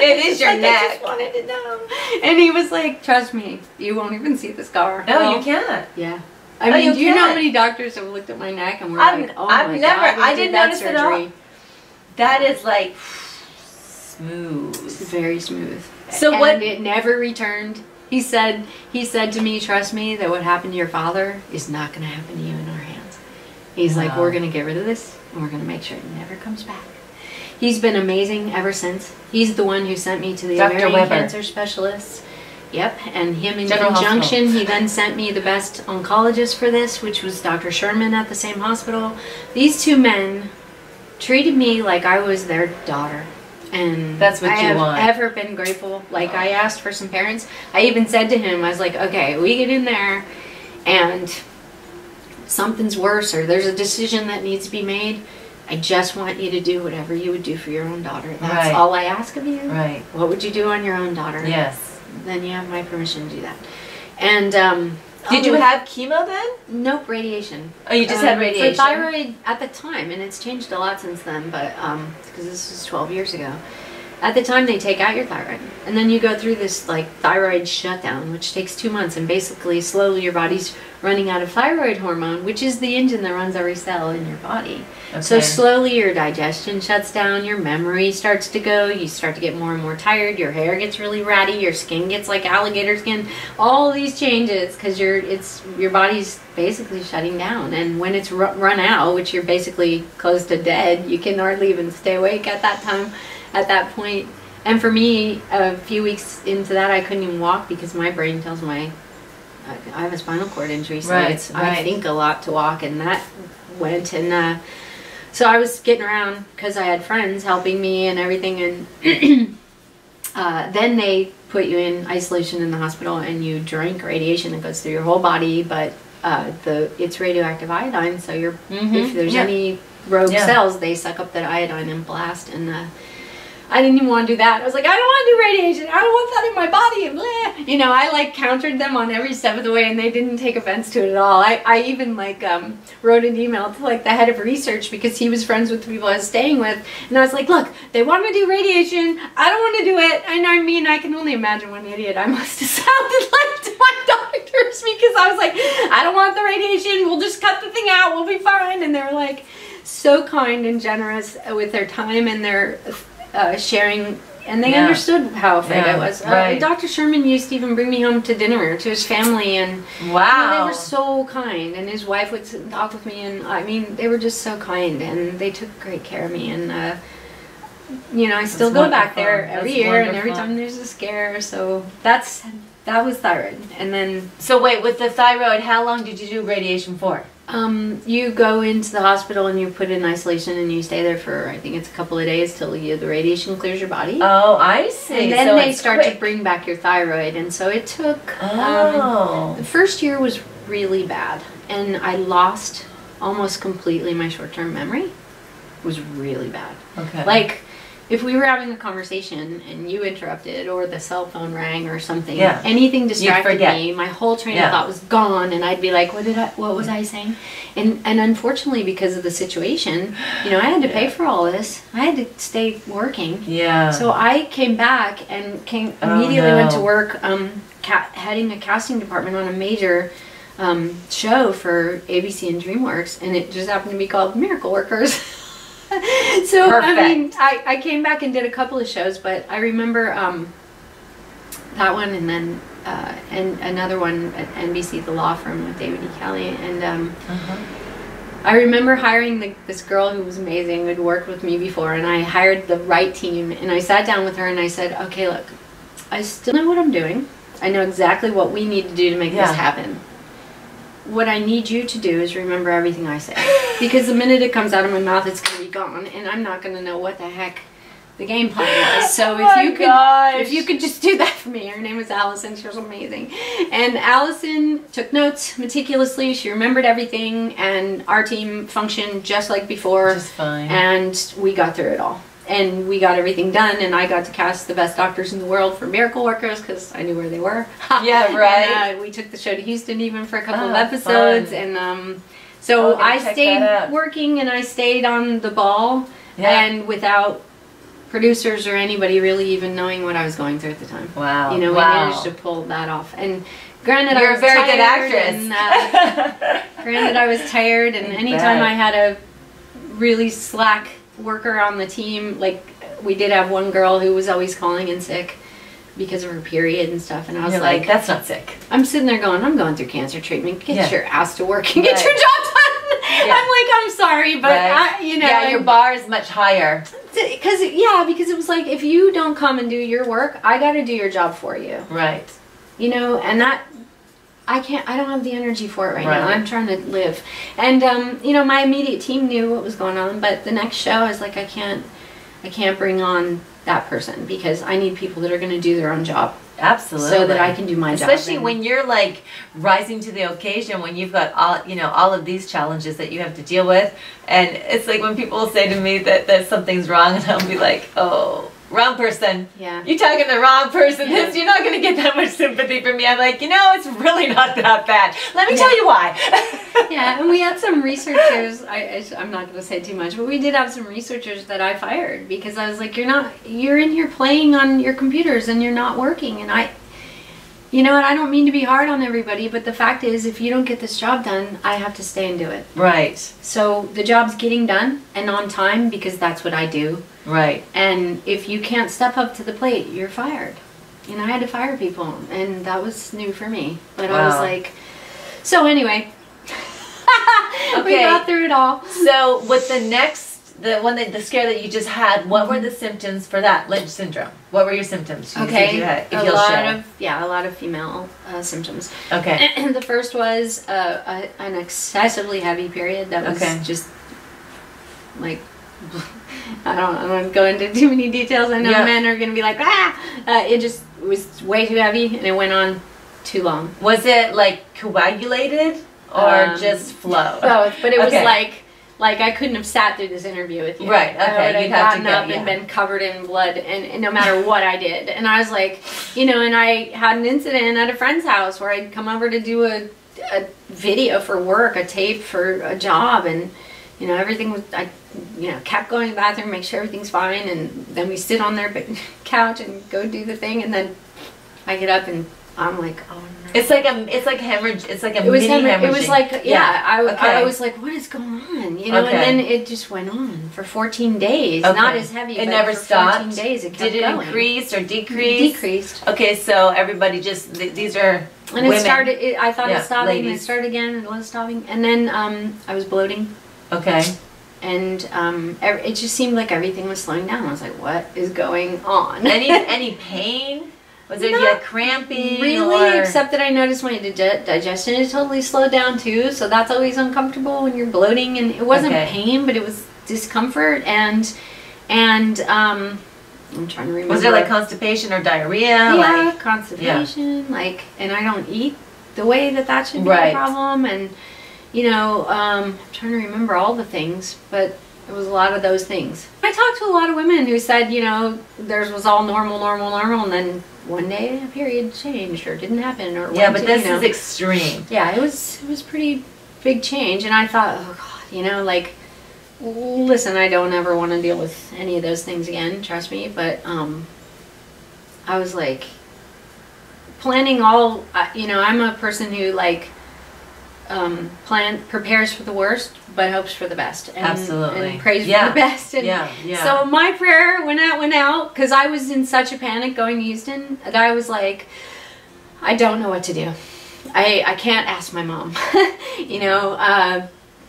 Speaker 1: It is your neck.
Speaker 2: I just wanted to know. And he was like, trust me, you won't even see the scar.
Speaker 1: No, you can't.
Speaker 2: Yeah. I mean, do you know how many doctors have looked at my neck and were like, oh my God,
Speaker 1: I didn't notice it all.
Speaker 2: surgery.
Speaker 1: That is like smooth.
Speaker 2: It's very smooth.
Speaker 1: So
Speaker 2: and
Speaker 1: what?
Speaker 2: it never returned. He said to me, trust me, that what happened to your father is not going to happen to you in our hands. He's like, we're going to get rid of this and we're going to make sure it never comes back. He's been amazing ever since. He's the one who sent me to the ovarian cancer specialist. Yep, and him in conjunction, he then sent me the best oncologist for this, which was Dr. Sherman at the same hospital. These two men treated me like I was their daughter. And
Speaker 1: that's what
Speaker 2: I
Speaker 1: you want.
Speaker 2: have ever been grateful. Like, I asked for some parents. I even said to him, I was like, okay, we get in there and something's worse or there's a decision that needs to be made. I just want you to do whatever you would do for your own daughter. That's all I ask of you.
Speaker 1: Right.
Speaker 2: What would you do on your own daughter?
Speaker 1: Yes.
Speaker 2: Then you have my permission to do that. And
Speaker 1: did you have chemo then?
Speaker 2: Nope, radiation.
Speaker 1: Oh, you just had radiation?
Speaker 2: For thyroid at the time, and it's changed a lot since then, but because this was 12 years ago. At the time, they take out your thyroid, and then you go through this like thyroid shutdown, which takes 2 months, and basically slowly your body's running out of thyroid hormone, which is the engine that runs every cell in your body. Okay. So slowly your digestion shuts down, your memory starts to go, you start to get more and more tired, your hair gets really ratty, your skin gets like alligator skin, all these changes because your body's basically shutting down. And when it's run out, which you're basically close to dead, you can hardly even stay awake at that time, at that point. And for me, a few weeks into that, I couldn't even walk because my brain tells I have a spinal cord injury, so I think a lot to walk, and that went. And so I was getting around because I had friends helping me and everything, and then they put you in isolation in the hospital, and you drink radiation that goes through your whole body, but it's radioactive iodine, so if there's any rogue cells, they suck up that iodine and blast. And I didn't even want to do that. I was like, I don't want to do radiation. I don't want that in my body. And blah. You know, I like countered them on every step of the way, and they didn't take offense to it at all. I even like wrote an email to like the head of research because he was friends with the people I was staying with, and I was like, look, they want to do radiation. I don't want to do it. And I mean, I can only imagine what an idiot I must have sounded like to my doctors because I was like, I don't want the radiation. We'll just cut the thing out. We'll be fine. And they were like so kind and generous with their time and their sharing, and they understood how afraid I was. Dr. Sherman used to even bring me home to dinner to his family, and they were so kind, and his wife would sit and talk with me, and I mean, they were just so kind, and they took great care of me. And you know, I still go back there every year, and every time there's a scare. So that was thyroid. And then
Speaker 1: so wait, with the thyroid, how long did you do radiation for?
Speaker 2: You go into the hospital and you put in isolation and you stay there for, I think it's a couple of days till the radiation clears your body.
Speaker 1: Oh, I see.
Speaker 2: And then they start to bring back your thyroid. And so it took, the first year was really bad. And I lost almost completely my short-term memory. It was really bad.
Speaker 1: Okay.
Speaker 2: Like, if we were having a conversation and you interrupted or the cell phone rang or something, anything distracted me, my whole train of thought was gone, and I'd be like, what was I saying? And unfortunately, because of the situation, you know, I had to pay for all this. I had to stay working. Yeah. So I came back and immediately went to work heading a casting department on a major show for ABC and DreamWorks, and it just happened to be called Miracle Workers. So perfect. I mean, I came back and did a couple of shows, but I remember that one, and then and another one at NBC, The Law Firm with David E. Kelley, and I remember hiring this girl who was amazing, who'd worked with me before, and I hired the right team, and I sat down with her and I said, okay, look, I still know what I'm doing. I know exactly what we need to do to make this happen. What I need you to do is remember everything I say. Because the minute it comes out of my mouth, it's going to be gone. And I'm not going to know what the heck the game plan was. So if you could just do that for me. Her name was Allison. She was amazing. And Allison took notes meticulously. She remembered everything. And our team functioned just like before.
Speaker 1: Just fine.
Speaker 2: And we got through it all. And we got everything done, and I got to cast the best doctors in the world for Miracle Workers because I knew where they were.
Speaker 1: Yeah, right.
Speaker 2: And, we took the show to Houston even for a couple of episodes, and So
Speaker 1: Okay,
Speaker 2: I
Speaker 1: check that
Speaker 2: stayed
Speaker 1: out.
Speaker 2: working and I stayed on the ball,
Speaker 1: Yeah.
Speaker 2: and without producers or anybody really even knowing what I was going through at the time.
Speaker 1: Wow.
Speaker 2: You know, we
Speaker 1: Wow.
Speaker 2: managed to pull that off. And granted,
Speaker 1: You're
Speaker 2: I
Speaker 1: a
Speaker 2: was
Speaker 1: very good
Speaker 2: tired
Speaker 1: actress.
Speaker 2: And, granted, I was tired, and anytime I had a really slack worker on the team, like we did have one girl who was always calling in sick because of her period and stuff, and I was
Speaker 1: You're like, that's not sick.
Speaker 2: I'm sitting there going, I'm going through cancer treatment. Get
Speaker 1: Yeah.
Speaker 2: your ass to work and get
Speaker 1: Right.
Speaker 2: your job done.
Speaker 1: Yeah.
Speaker 2: I'm like, I'm sorry, but
Speaker 1: Right.
Speaker 2: you know,
Speaker 1: Yeah, your bar is much higher.
Speaker 2: because it was like, if you don't come and do your work, I got to do your job for you.
Speaker 1: Right.
Speaker 2: You know, and that I don't have the energy for it right now.
Speaker 1: Right.
Speaker 2: I'm trying to live, and you know, my immediate team knew what was going on, but the next show I was like, I can't bring on that person because I need people that are going to do their own job.
Speaker 1: Absolutely.
Speaker 2: So that I can do my job.
Speaker 1: Especially
Speaker 2: and-
Speaker 1: when you're like rising to the occasion, when you've got all of these challenges that you have to deal with, and it's like when people say to me that something's wrong, and I'll be like, oh, wrong person.
Speaker 2: Yeah.
Speaker 1: You're talking to the wrong person.
Speaker 2: Yeah.
Speaker 1: You're not going to get that much sympathy from me. I'm like, it's really not that bad. Let me tell you why.
Speaker 2: Yeah, and we had some researchers, I'm not going to say too much, but we did have some researchers that I fired because I was like, you're in here playing on your computers and you're not working. And you know what, I don't mean to be hard on everybody, but the fact is, if you don't get this job done, I have to stay and do it.
Speaker 1: Right.
Speaker 2: So the job's getting done and on time because that's what I do.
Speaker 1: Right.
Speaker 2: And if you can't step up to the plate, you're fired. You know, I had to fire people, and that was new for me. But I was
Speaker 1: Wow.
Speaker 2: like, so anyway, we
Speaker 1: Okay.
Speaker 2: got through it all.
Speaker 1: So with the scare that you just had, what were the symptoms for that Lynch syndrome? What were your symptoms? You said
Speaker 2: Okay,
Speaker 1: you had, if
Speaker 2: a
Speaker 1: you'll
Speaker 2: lot
Speaker 1: share.
Speaker 2: of female symptoms.
Speaker 1: Okay.
Speaker 2: And the first was an excessively heavy period that was
Speaker 1: Okay.
Speaker 2: just like, I don't want to go into too many details. I know
Speaker 1: Yeah.
Speaker 2: men are going to be like, it just was way too heavy and it went on too long.
Speaker 1: Was it like coagulated or just flow?
Speaker 2: Both, but it was
Speaker 1: Okay.
Speaker 2: like I couldn't have sat through this interview with you.
Speaker 1: Right, okay,
Speaker 2: I would have
Speaker 1: you'd have to
Speaker 2: gotten
Speaker 1: go,
Speaker 2: up
Speaker 1: yeah.
Speaker 2: and been covered in blood, and no matter what I did. And I was like, you know, and I had an incident at a friend's house where I'd come over to do a video for work, a tape for a job, and you know, everything was, I kept going to the bathroom, make sure everything's fine, and then we sit on their couch and go do the thing, and then I get up and I'm like, oh no.
Speaker 1: It's like hemorrhage. It's like a
Speaker 2: It was
Speaker 1: mini
Speaker 2: hemorrhaging.
Speaker 1: hemorrhaging.
Speaker 2: It was like, I
Speaker 1: Okay.
Speaker 2: was like, what is going on? You know,
Speaker 1: Okay.
Speaker 2: and then it just went on for 14 days.
Speaker 1: Okay.
Speaker 2: Not as heavy,
Speaker 1: It
Speaker 2: but
Speaker 1: never
Speaker 2: for
Speaker 1: stopped?
Speaker 2: 14 days it kept
Speaker 1: Did it
Speaker 2: going.
Speaker 1: increase or decrease?
Speaker 2: Decreased.
Speaker 1: Okay, so everybody just these are
Speaker 2: And
Speaker 1: women.
Speaker 2: it started, I thought
Speaker 1: Yeah,
Speaker 2: it stopped, and it
Speaker 1: ladies.
Speaker 2: started again, and it was stopping. And then I was bloating,
Speaker 1: Okay.
Speaker 2: and it just seemed like everything was slowing down. I was like, what is going on?
Speaker 1: Any pain? Was there
Speaker 2: Not
Speaker 1: cramping?
Speaker 2: really,
Speaker 1: or?
Speaker 2: except that I noticed my digestion is totally slowed down too, so that's always uncomfortable when you're bloating. And it wasn't
Speaker 1: Okay.
Speaker 2: pain, but it was discomfort, and I'm trying to remember.
Speaker 1: Was there like constipation or diarrhea?
Speaker 2: yeah,
Speaker 1: Like,
Speaker 2: constipation, and I don't eat the way that should be
Speaker 1: Right.
Speaker 2: a problem, and I'm trying to remember all the things, but it was a lot of those things. I talked to a lot of women who said, theirs was all normal, and then one day a period changed or didn't happen, or
Speaker 1: yeah,
Speaker 2: went
Speaker 1: but
Speaker 2: to,
Speaker 1: this is extreme.
Speaker 2: yeah, it was pretty big change, and I thought, oh God, listen, I don't ever want to deal with any of those things again, trust me, but I was like planning all, I'm a person who prepares for the worst but hopes for the best, and,
Speaker 1: Absolutely.
Speaker 2: and prays
Speaker 1: Yeah.
Speaker 2: for the best, and
Speaker 1: Yeah.
Speaker 2: so my prayer went out because I was in such a panic going to Houston that I was like, I don't know what to do. I can't ask my mom.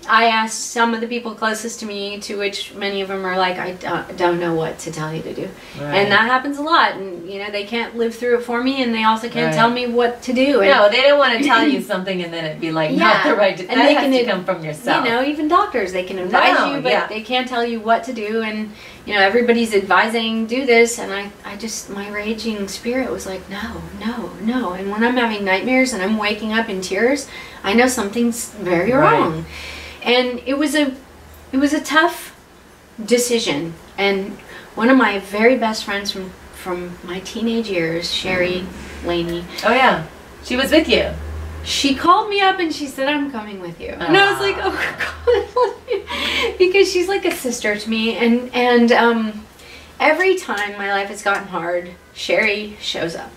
Speaker 2: I asked some of the people closest to me, to which many of them are like, I don't know what to tell you to do.
Speaker 1: Right.
Speaker 2: And that happens a lot. And, they can't live through it for me, and they also can't
Speaker 1: Right.
Speaker 2: tell me what to do. And,
Speaker 1: No, they don't want to tell you something and then it be like not the right.
Speaker 2: and
Speaker 1: That
Speaker 2: they
Speaker 1: has
Speaker 2: can
Speaker 1: to come from yourself.
Speaker 2: even doctors, they can advise
Speaker 1: No,
Speaker 2: you, but
Speaker 1: yeah.
Speaker 2: they can't tell you what to do. And, everybody's advising, do this. And I just, my raging spirit was like, no. And when I'm having nightmares and I'm waking up in tears, I know something's very
Speaker 1: Right.
Speaker 2: wrong. And it was a tough decision. And one of my very best friends from my teenage years, Sherry Laney.
Speaker 1: Oh yeah, she was with you.
Speaker 2: she called me up and she said, I'm coming with you. And I was like, oh God, because she's like a sister to me. And every time my life has gotten hard, Sherry shows up.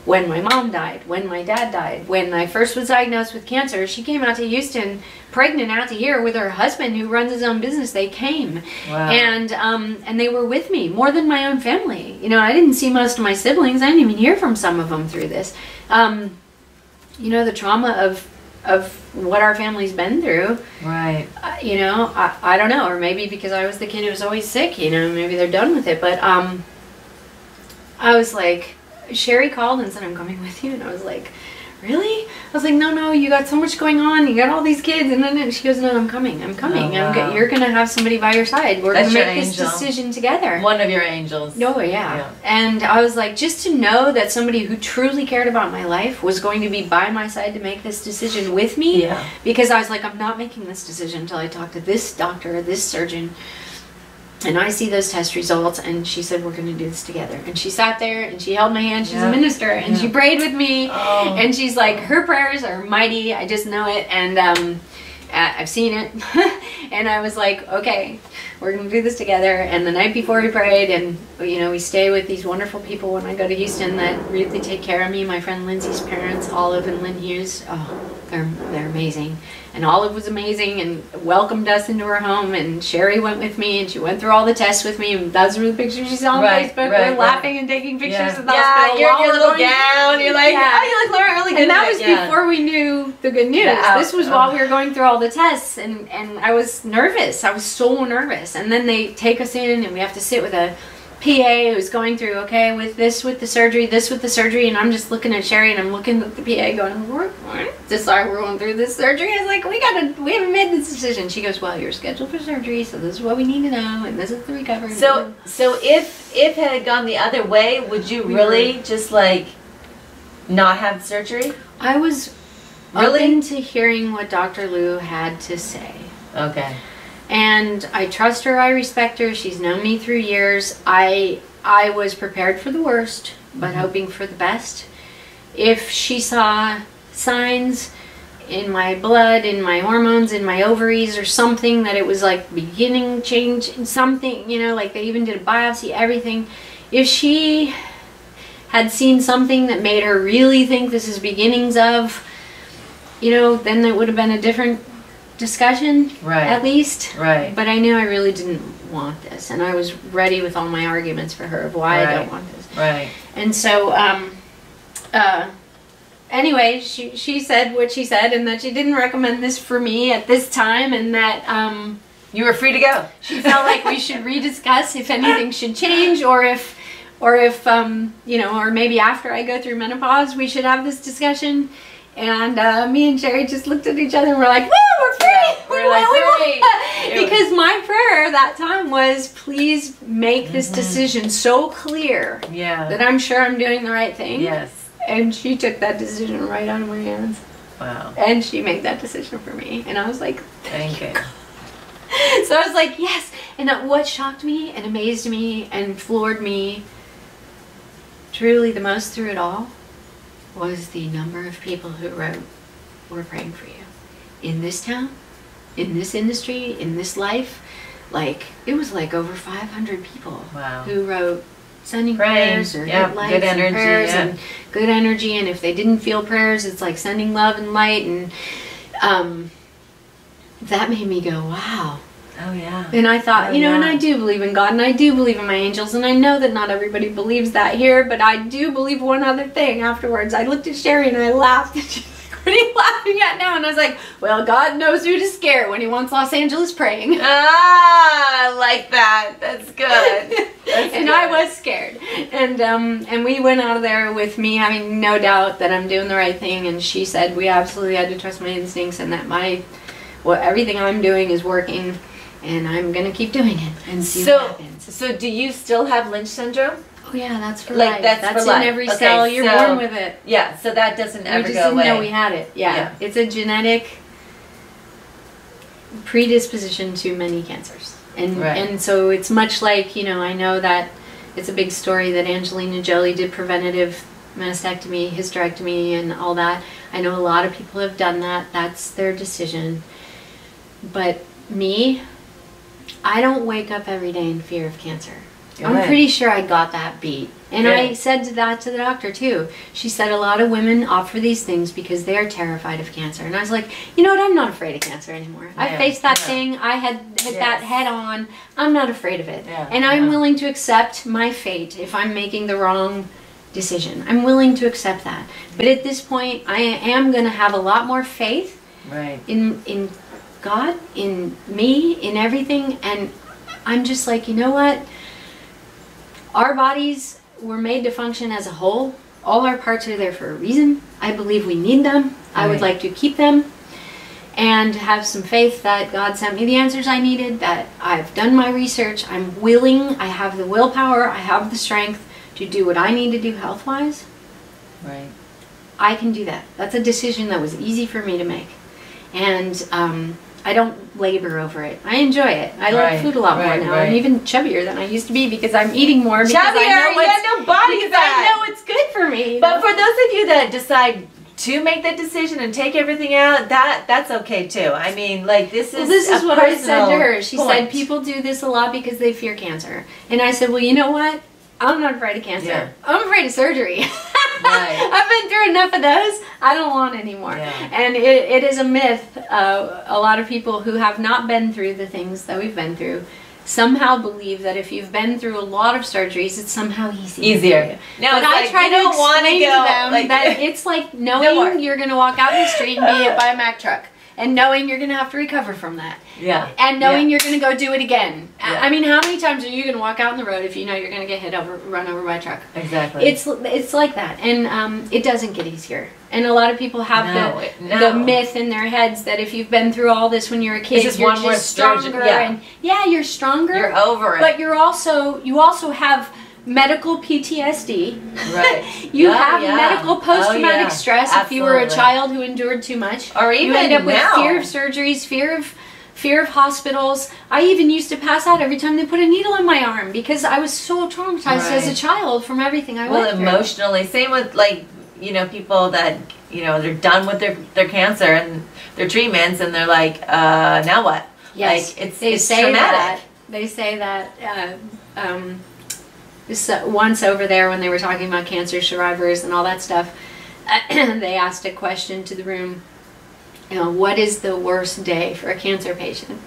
Speaker 2: When my mom died, when my dad died, when I first was diagnosed with cancer, she came out to Houston, pregnant out to here with her husband who runs his own business. They came. Wow. And they were with me more than my own family. You know, I didn't see most of my siblings. I didn't even hear from some of them through this. You know, the trauma of what our family's been through. Right. You know, I don't know, or maybe because I was the kid who was always sick, you know, maybe they're done with it. But I was like, Sherry called and said, I'm coming with you. And I was like, really? I was like, no, you got so much going on. You got all these kids. And then she goes, no, I'm coming. Oh, wow. You're going to have somebody by your side. We're going to make this decision together. One of your angels. Oh, yeah. And I was like, just to know that somebody who truly cared about my life was going to be by my side to make this decision with me. Yeah. Because I was like, I'm not making this decision until I talk to this doctor, this surgeon. And I see those test results, and she said, we're going to do this together. And she sat there, and she held my hand. She's a minister, and she prayed with me. Oh. And she's like, her prayers are mighty. I just know it. And I've seen it. And I was like, okay, we're going to do this together. And the night before we prayed, and, you know, we stay with these wonderful people when I go to Houston that really take care of me. My friend Lindsay's parents, Olive and Lynn Hughes. Oh, they're amazing. And Olive was amazing and welcomed us into her home, and Sherry went with me, and she went through all the tests with me. And those were the pictures she saw on Facebook. We're laughing and taking pictures of the hospital. You're in your little gown. You're like, oh, you look really good. And that was before we knew the good news. This was while we were going through all the tests, and I was nervous. I was so nervous. And then they take us in, and we have to sit with a PA who's going through, okay, with this with the surgery, this with the surgery, and I'm just looking at Sherry, and I'm looking at the PA going, what? Just like we're going through this surgery. I was like, we haven't made this decision. She goes, well, you're scheduled for surgery, so this is what we need to know, and this is the recovery. So if it had gone the other way, would you really just like not have surgery? I was open to hearing what Dr. Lou had to say. Okay. And I trust her, I respect her, she's known me through years. I was prepared for the worst, but hoping for the best. If she saw signs in my blood, in my hormones, in my ovaries or something, that it was like beginning change, something, you know, like they even did a biopsy, everything. If she had seen something that made her really think this is beginnings of, you know, then it would have been a different discussion, at least. But I knew I really didn't want this, and I was ready with all my arguments for her of why I don't want this. And so, anyway, she said what she said, and that she didn't recommend this for me at this time, and that you were free to go. She felt like we should rediscuss if anything should change, or if you know, or maybe after I go through menopause, we should have this discussion. And me and Sherry just looked at each other and we're like, woo, we're free! Because my prayer that time was, please make this decision so clear that I'm sure I'm doing the right thing. Yes. And she took that decision right out of my hands. Wow. And she made that decision for me. And I was like, thank you. So I was like, yes. And what shocked me and amazed me and floored me truly the most through it all was the number of people who wrote, we're praying for you. In this town, in this industry, in this life, like, it was like over 500 people who wrote sending prayers or lights good energy, and prayers and good energy, and if they didn't feel prayers, it's like sending love and light, and that made me go, wow. Oh, yeah. And I thought, you know, and I do believe in God, and I do believe in my angels, and I know that not everybody believes that here, but I do believe one other thing afterwards. I looked at Sherry and I laughed, and she's like, what are you laughing at now? And I was like, well, God knows who to scare when he wants Los Angeles praying. Ah, I like that. That's good. That's and good. I was scared. And we went out of there with me having no doubt that I'm doing the right thing, and she said we absolutely had to trust my instincts, and that everything I'm doing is working. And I'm going to keep doing it and see what happens. So do you still have Lynch Syndrome? Oh yeah, that's for life. That's for life. In every cell. You're born with it. Yeah, so that doesn't ever go away. We just didn't know we had it. Yeah. It's a genetic predisposition to many cancers. And so it's much like, you know, I know that it's a big story that Angelina Jolie did preventative mastectomy, hysterectomy, and all that. I know a lot of people have done that. That's their decision. But me, I don't wake up every day in fear of cancer. I'm pretty sure I got that beat. And I said that to the doctor too. She said a lot of women opt for these things because they are terrified of cancer. And I was like, you know what? I'm not afraid of cancer anymore. I faced that thing. I had hit that head on. I'm not afraid of it. And I'm willing to accept my fate if I'm making the wrong decision. I'm willing to accept that. But at this point, I am going to have a lot more faith in God, in me, in everything. And I'm just like, you know what? Our bodies were made to function as a whole. All our parts are there for a reason. I believe we need them. I would like to keep them and have some faith that God sent me the answers I needed, that I've done my research. I'm willing. I have the willpower. I have the strength to do what I need to do health-wise. I can do that. That's a decision that was easy for me to make. And I don't labor over it. I enjoy it. I like food a lot more now. I'm even chubbier than I used to be because I'm eating more. Because I know it's good for me.
Speaker 1: But for those of you that decide to make that decision and take everything out, that's okay too. I mean, like, this is
Speaker 2: what I said to her. She said people do this a lot because they fear cancer. And I said, well, you know what? I'm not afraid of cancer. I'm afraid of surgery. I've been through enough of those. I don't want any more. And it is a myth. A lot of people who have not been through the things that we've been through somehow believe that if you've been through a lot of surgeries, it's somehow easier.
Speaker 1: No,
Speaker 2: but I try to explain to them that it's like knowing you're going to walk out in the street and be hit by a Mack truck. And knowing you're going to have to recover from that. And knowing you're going to go do it again. I mean, how many times are you going to walk out on the road if you know you're going to get run over by a truck? It's like that. And it doesn't get easier. And a lot of people have the myth in their heads that if you've been through all this when you're a kid, you're just stronger. And you're stronger.
Speaker 1: You're over it.
Speaker 2: But you also have medical PTSD. You have medical post-traumatic stress if you were a child who endured too much.
Speaker 1: Or even
Speaker 2: you end up with fear of surgeries, fear of hospitals. I even used to pass out every time they put a needle in my arm because I was so traumatized as a child from everything I went through.
Speaker 1: Emotionally. Same with, like, you know, people that, you know, they're done with their cancer and their treatments and they're like, now what?
Speaker 2: Yes.
Speaker 1: Like, it's traumatic.
Speaker 2: They say that once over there when they were talking about cancer survivors and all that stuff, they asked a question to the room, you know, what is the worst day for a cancer patient?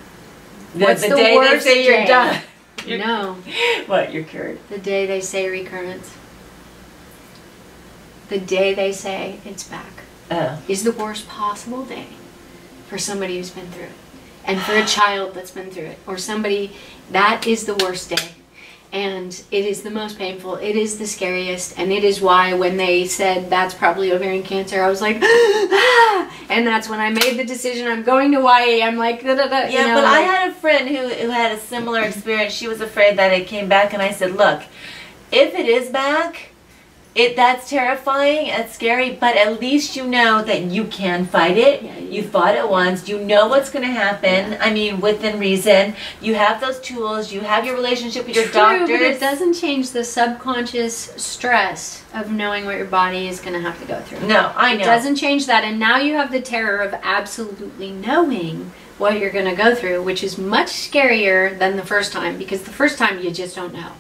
Speaker 2: What's the day worst
Speaker 1: they say you're done?
Speaker 2: No.
Speaker 1: What, you're cured?
Speaker 2: The day they say recurrence. The day they say it's back is the worst possible day for somebody who's been through it. And for a child that's been through it. Or somebody, that is the worst day. And it is the most painful. It is the scariest. And it is why when they said that's probably ovarian cancer, I was like, ah! And that's when I made the decision. I'm going to YA. I'm like, da, da, da,
Speaker 1: you know, but I had a friend who had a similar experience. She was afraid that it came back. And I said, look, if it is back, that's terrifying, it's scary, but at least you know that you can fight it. You fought it once. You know what's going to happen. I mean, within reason. You have those tools. You have your relationship with your doctors.
Speaker 2: But it doesn't change the subconscious stress of knowing what your body is going to have to go through.
Speaker 1: No, I know.
Speaker 2: It doesn't change that. And now you have the terror of absolutely knowing what you're going to go through, which is much scarier than the first time, because the first time you just don't know.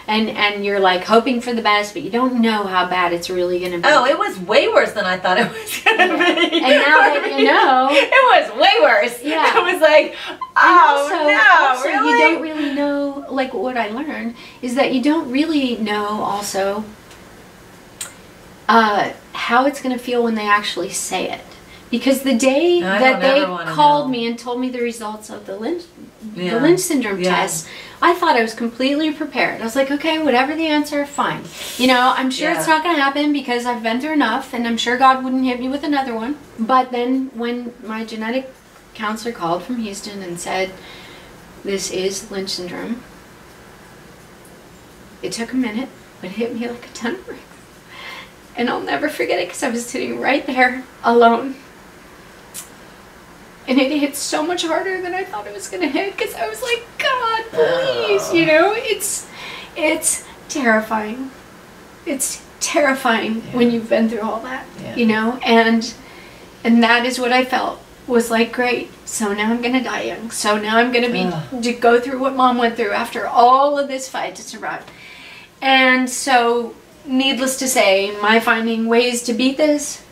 Speaker 2: And you're like hoping for the best, but you don't know how bad it's really going to be.
Speaker 1: Oh, it was way worse than I thought it was going to be.
Speaker 2: And now that you know,
Speaker 1: it was way worse.
Speaker 2: Yeah.
Speaker 1: It was like, oh,
Speaker 2: really? You don't really know, like what I learned is that you don't really know also how it's going to feel when they actually say it. Because the day that they called me and told me the results of the Lynch Syndrome test, I thought I was completely prepared. I was like, okay, whatever the answer, fine. You know, I'm sure it's not going to happen because I've been through enough, and I'm sure God wouldn't hit me with another one. But then when my genetic counselor called from Houston and said, this is Lynch Syndrome, it took a minute, but it hit me like a ton of bricks. And I'll never forget it because I was sitting right there alone. And it hit so much harder than I thought it was going to hit because I was like, God, please, you know, it's terrifying. It's terrifying when you've been through all that, you know, and that is what I felt, was like, great, so now I'm gonna die young, so now I'm gonna to go through what Mom went through after all of this fight to survive. And so, needless to say, my finding ways to beat this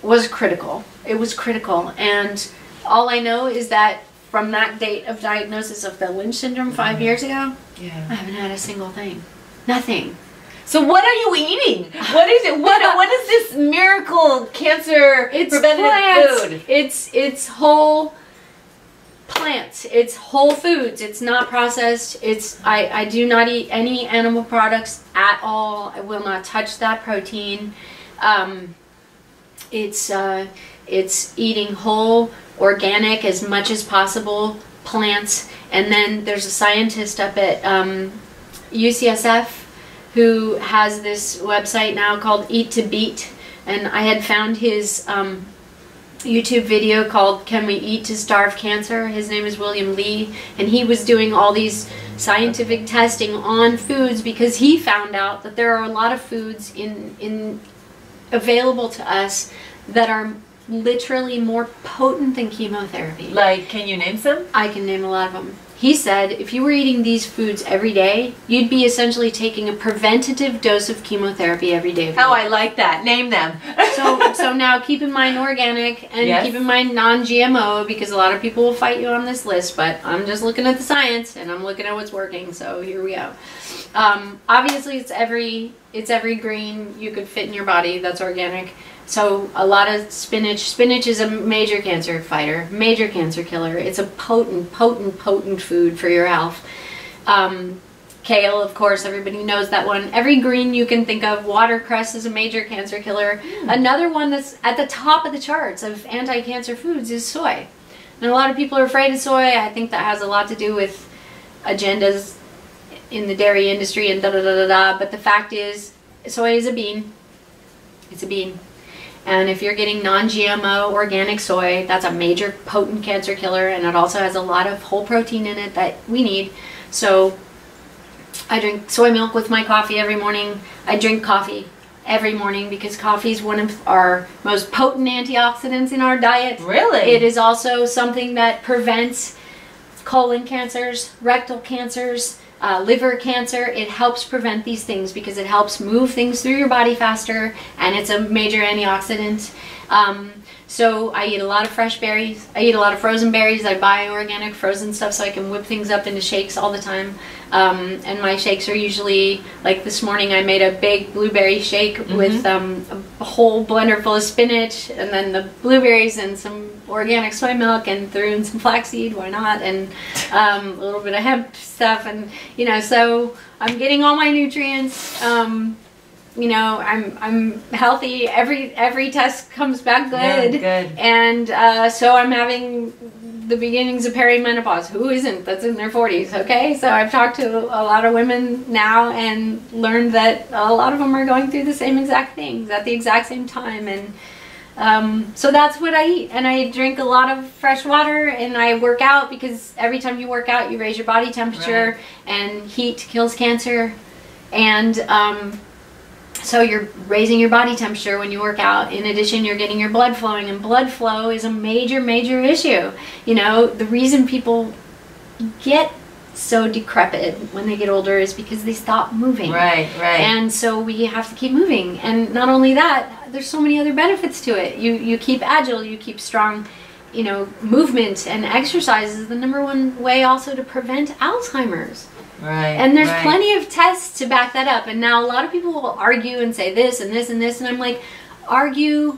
Speaker 2: was critical. It was critical, and all I know is that from that date of diagnosis of the Lynch syndrome 5 years ago, I haven't had a single thing. Nothing.
Speaker 1: So what are you eating? What is it? What is this miracle cancer preventative food?
Speaker 2: It's whole plants. It's whole foods. It's not processed. I do not eat any animal products at all. I will not touch that protein. It's eating whole, organic as much as possible, plants. And then there's a scientist up at UCSF who has this website now called Eat to Beat, and I had found his YouTube video called Can We Eat to Starve Cancer? His name is William Lee, and he was doing all these scientific testing on foods because he found out that there are a lot of foods available to us that are literally more potent than chemotherapy.
Speaker 1: Like, can you name some?
Speaker 2: I can name a lot of them. He said if you were eating these foods every day, you'd be essentially taking a preventative dose of chemotherapy every day.
Speaker 1: Oh, I like that. Name them.
Speaker 2: So now keep in mind organic and keep in mind non-GMO, because a lot of people will fight you on this list, but I'm just looking at the science and I'm looking at what's working, so here we go. Obviously it's every green you could fit in your body that's organic. So a lot of spinach. Spinach is a major cancer fighter, major cancer killer. It's a potent food for your health. Kale, of course, everybody knows that one. Every green you can think of. Watercress is a major cancer killer. Another one that's at the top of the charts of anti-cancer foods is soy. And a lot of people are afraid of soy. I think that has a lot to do with agendas in the dairy industry and da-da-da-da-da. But the fact is, soy is a bean. It's a bean. And if you're getting non-GMO organic soy, that's a major potent cancer killer, and it also has a lot of whole protein in it that we need. So I drink soy milk with my coffee every morning. I drink coffee every morning because coffee is one of our most potent antioxidants in our diet.
Speaker 1: Really?
Speaker 2: It is also something that prevents colon cancers, rectal cancers, liver cancer. It helps prevent these things because it helps move things through your body faster, and it's a major antioxidant. So I eat a lot of fresh berries. I eat a lot of frozen berries. I buy organic frozen stuff so I can whip things up into shakes all the time. And my shakes are usually, like this morning I made a big blueberry shake with a whole blender full of spinach, and then the blueberries and some organic soy milk, and threw in some flaxseed, why not, and a little bit of hemp stuff, and you know, so I'm getting all my nutrients. You know, I'm healthy. Every test comes back good.
Speaker 1: Yeah, good.
Speaker 2: And so I'm having the beginnings of perimenopause. Who isn't? That's in their 40s. Okay, so I've talked to a lot of women now and learned that a lot of them are going through the same exact things at the exact same time. And so that's what I eat. And I drink a lot of fresh water, and I work out, because every time you work out, you raise your body temperature,
Speaker 1: right.
Speaker 2: And heat kills cancer. And so you're raising your body temperature when you work out. In addition, you're getting your blood flowing, and blood flow is a major issue. You know, the reason people get so decrepit when they get older is because they stop moving.
Speaker 1: Right.
Speaker 2: And so we have to keep moving. And not only that, there's so many other benefits to it. You keep agile, you keep strong. You know, movement and exercise is the #1 way also to prevent Alzheimer's.
Speaker 1: Right.
Speaker 2: And there's plenty of tests to back that up. And now a lot of people will argue and say this and this and this, and I'm like, argue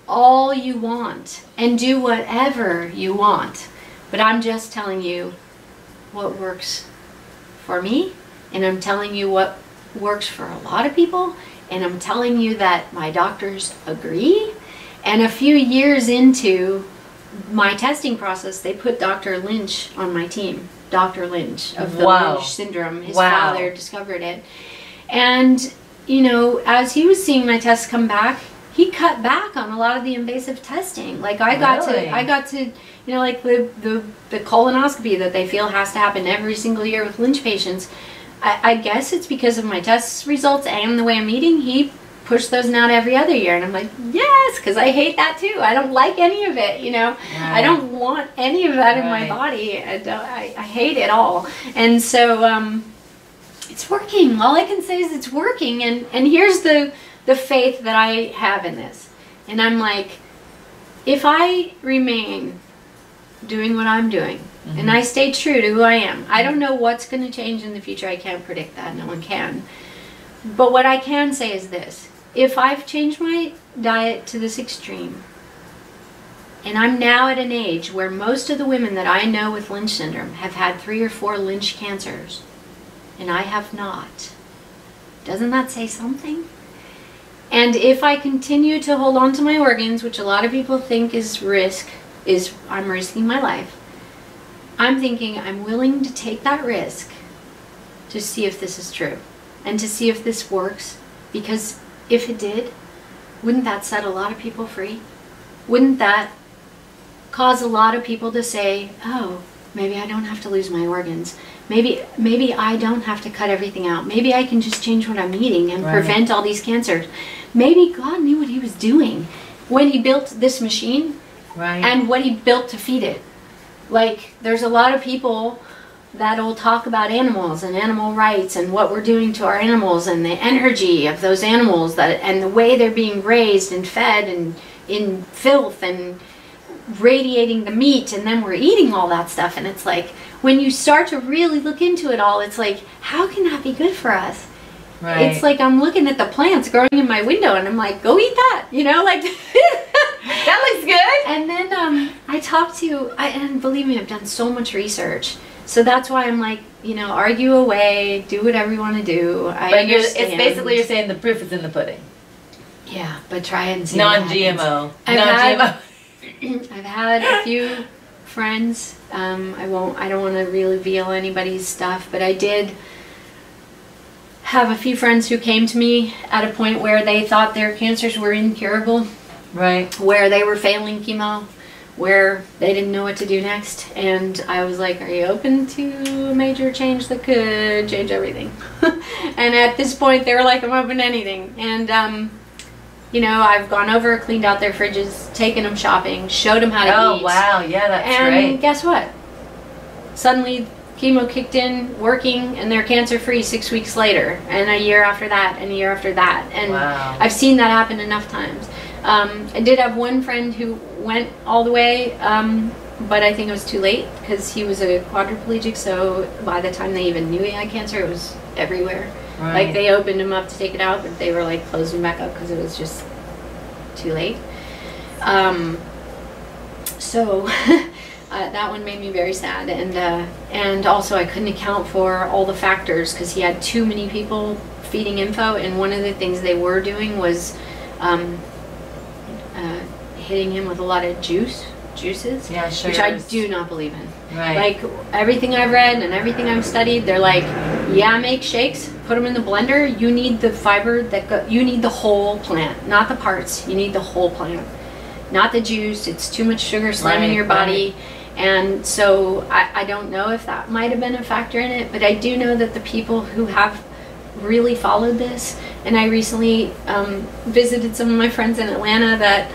Speaker 2: all you want and do whatever you want. But I'm just telling you what works for me, and I'm telling you what works for a lot of people, and I'm telling you that my doctors agree. And a few years into my testing process, they put Dr. Lynch on my team. Dr. Lynch of the Lynch Syndrome. His father discovered it. And, you know, as he was seeing my tests come back, he cut back on a lot of the invasive testing. Like I got to, you know, like the colonoscopy that they feel has to happen every single year with Lynch patients. I guess it's because of my test results and the way I'm eating. He pushed those out every other year, and I'm like, yes, because I hate that too. I don't like any of it, you know.
Speaker 1: Right.
Speaker 2: I don't want any of that in my body. I hate it all. And so it's working. All I can say is it's working. And here's the faith that I have in this. And I'm like, if I remain doing what I'm doing, and I stay true to who I am, I don't know what's going to change in the future. I can't predict that. No one can. But what I can say is this. If I've changed my diet to this extreme, and I'm now at an age where most of the women that I know with Lynch syndrome have had 3 or 4 Lynch cancers, and I have not, doesn't that say something? And if I continue to hold on to my organs, which a lot of people think is I'm risking my life, I'm thinking I'm willing to take that risk to see if this is true and to see if this works, because if it did, wouldn't that set a lot of people free? Wouldn't that cause a lot of people to say, oh, maybe I don't have to lose my organs. Maybe I don't have to cut everything out. Maybe I can just change what I'm eating and prevent all these cancers. Maybe God knew what he was doing when he built this machine and what he built to feed it. Like, there's a lot of people that'll talk about animals and animal rights and what we're doing to our animals and the energy of those animals and the way they're being raised and fed and in filth and radiating the meat, and then we're eating all that stuff. And it's like, when you start to really look into it all, it's like, how can that be good for us? It's like I'm looking at the plants growing in my window and I'm like, go eat that, you know, like
Speaker 1: that looks good.
Speaker 2: And then I talked to, and believe me, I've done so much research. So that's why I'm like, you know, argue away, do whatever you want to do.
Speaker 1: But it's basically you're saying the proof is in the pudding.
Speaker 2: Yeah, but try it and see.
Speaker 1: Non-GMO.
Speaker 2: I've had a few friends. I don't want to really reveal anybody's stuff, but I did have a few friends who came to me at a point where they thought their cancers were incurable. Where they were failing chemo, where they didn't know what to do next. And I was like, are you open to a major change that could change everything? And at this point, they were like, I'm open to anything. And, you know, I've gone over, cleaned out their fridges, taken them shopping, showed them how to eat.
Speaker 1: Oh, wow. Yeah, that's
Speaker 2: and
Speaker 1: right. And
Speaker 2: guess what? Suddenly, chemo kicked in, working, and they're cancer-free 6 weeks later, and a year after that, and a year after that. And I've seen that happen enough times. I did have one friend who went all the way, but I think it was too late because he was a quadriplegic, so by the time they even knew he had cancer, it was everywhere. Like, they opened him up to take it out, but they were like closing back up because it was just too late. So that one made me very sad, and also I couldn't account for all the factors because he had too many people feeding info, and one of the things they were doing was hitting him with a lot of juices, which I do not believe in. Like, everything I've read and everything I've studied, they're like, yeah, make shakes, put them in the blender. You need the fiber you need the whole plant, not the parts. You need the whole plant, not the juice. It's too much sugar slamming your body. And so I don't know if that might have been a factor in it, but I do know that the people who have really followed this, and I recently visited some of my friends in Atlanta that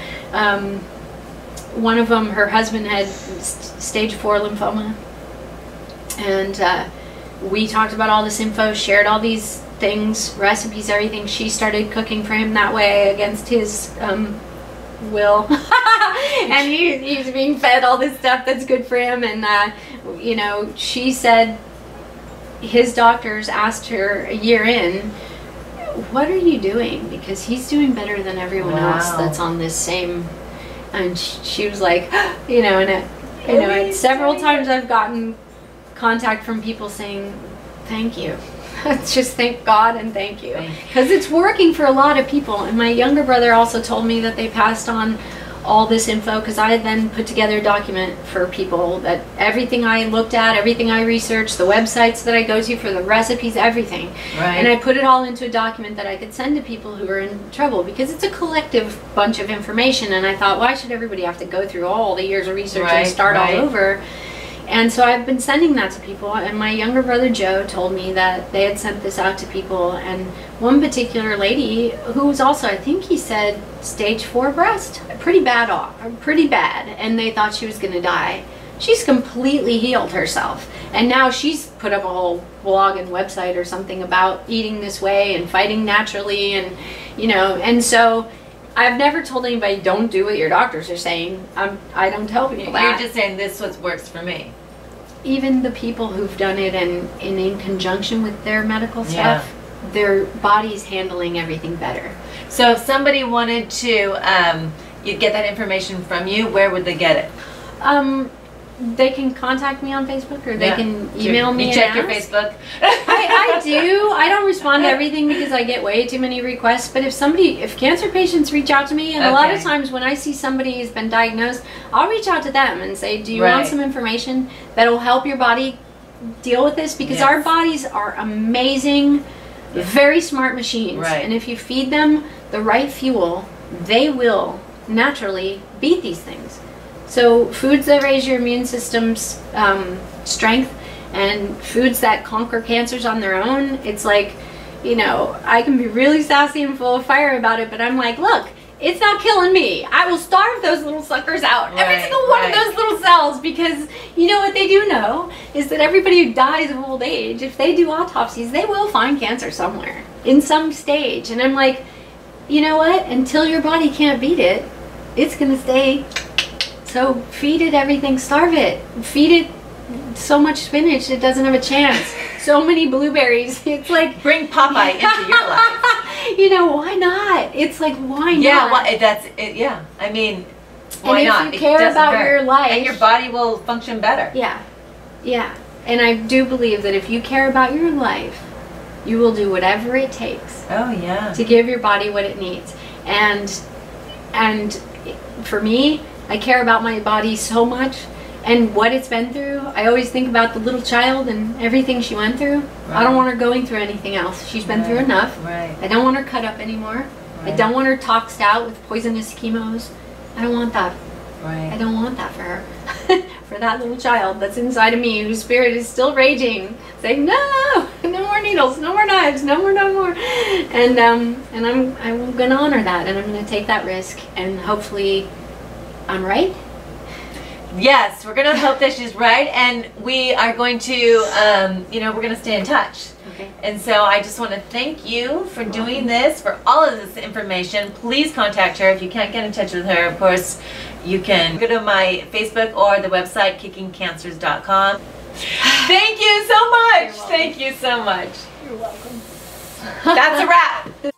Speaker 2: one of them, her husband had stage 4 lymphoma, and we talked about all this info, shared all these things, recipes, everything. She started cooking for him that way against his will. And he's being fed all this stuff that's good for him. And you know, she said his doctors asked her a year in, what are you doing? Because he's doing better than everyone else that's on this same. And she was like, you know, and several times I've gotten contact from people saying, thank you. Just thank God and thank you. Because it's working for a lot of people. And my younger brother also told me that they passed on all this info, because I then put together a document for people that everything I looked at, everything I researched, the websites that I go to for the recipes, everything. And I put it all into a document that I could send to people who are in trouble, because it's a collective bunch of information. And I thought, why should everybody have to go through all the years of research and start all over? And so I've been sending that to people, and my younger brother Joe told me that they had sent this out to people, and one particular lady who was also, I think he said, stage 4 breast, pretty bad, and they thought she was going to die. She's completely healed herself, and now she's put up a whole blog and website or something about eating this way and fighting naturally, and and so I've never told anybody don't do what your doctors are saying. I don't tell people that.
Speaker 1: You're just saying this what works for me.
Speaker 2: Even the people who've done it and in conjunction with their medical stuff, their body's handling everything better.
Speaker 1: So if somebody wanted to you'd get that information from you, where would they get it?
Speaker 2: They can contact me on Facebook, or they can email me.
Speaker 1: You check your Facebook?
Speaker 2: I do. I don't respond to everything because I get way too many requests. But if cancer patients reach out to me, and a lot of times when I see somebody who's been diagnosed, I'll reach out to them and say, do you want some information that'll help your body deal with this? Because our bodies are amazing, very smart machines. And if you feed them the right fuel, they will naturally beat these things. So foods that raise your immune system's strength, and foods that conquer cancers on their own, it's like, I can be really sassy and full of fire about it, but I'm like, look, it's not killing me. I will starve those little suckers out, every single one of those little cells, because what they do know is that everybody who dies of old age, if they do autopsies, they will find cancer somewhere in some stage. And I'm like, you know what? Until your body can't beat it, it's going to stay. So feed it everything, starve it. Feed it so much spinach it doesn't have a chance. So many blueberries. It's like,
Speaker 1: bring Popeye into your life.
Speaker 2: Why not? It's like, why not?
Speaker 1: Yeah, well, that's it. Yeah, I mean, why not?
Speaker 2: And if you care about your life,
Speaker 1: and your body will function better.
Speaker 2: Yeah. And I do believe that if you care about your life, you will do whatever it takes. To give your body what it needs. And for me, I care about my body so much and what it's been through. I always think about the little child and everything she went through. I don't want her going through anything else. She's been through enough. I don't want her cut up anymore. I don't want her toxed out with poisonous chemos. I don't want that. I don't want that for her. For that little child that's inside of me, whose spirit is still raging, saying, no more needles, no more knives, no more. And I'm going to honor that, and I'm going to take that risk, and hopefully I'm right.
Speaker 1: Yes, we're going to hope that she's right, and we are going to, we're going to stay in touch. And so I just want to thank you for doing this, for all of this information. Please contact her if you can't get in touch with her. Of course, you can go to my Facebook or the website, kickingcancers.com. Thank you so much. Thank you so much.
Speaker 2: You're welcome.
Speaker 1: That's a wrap.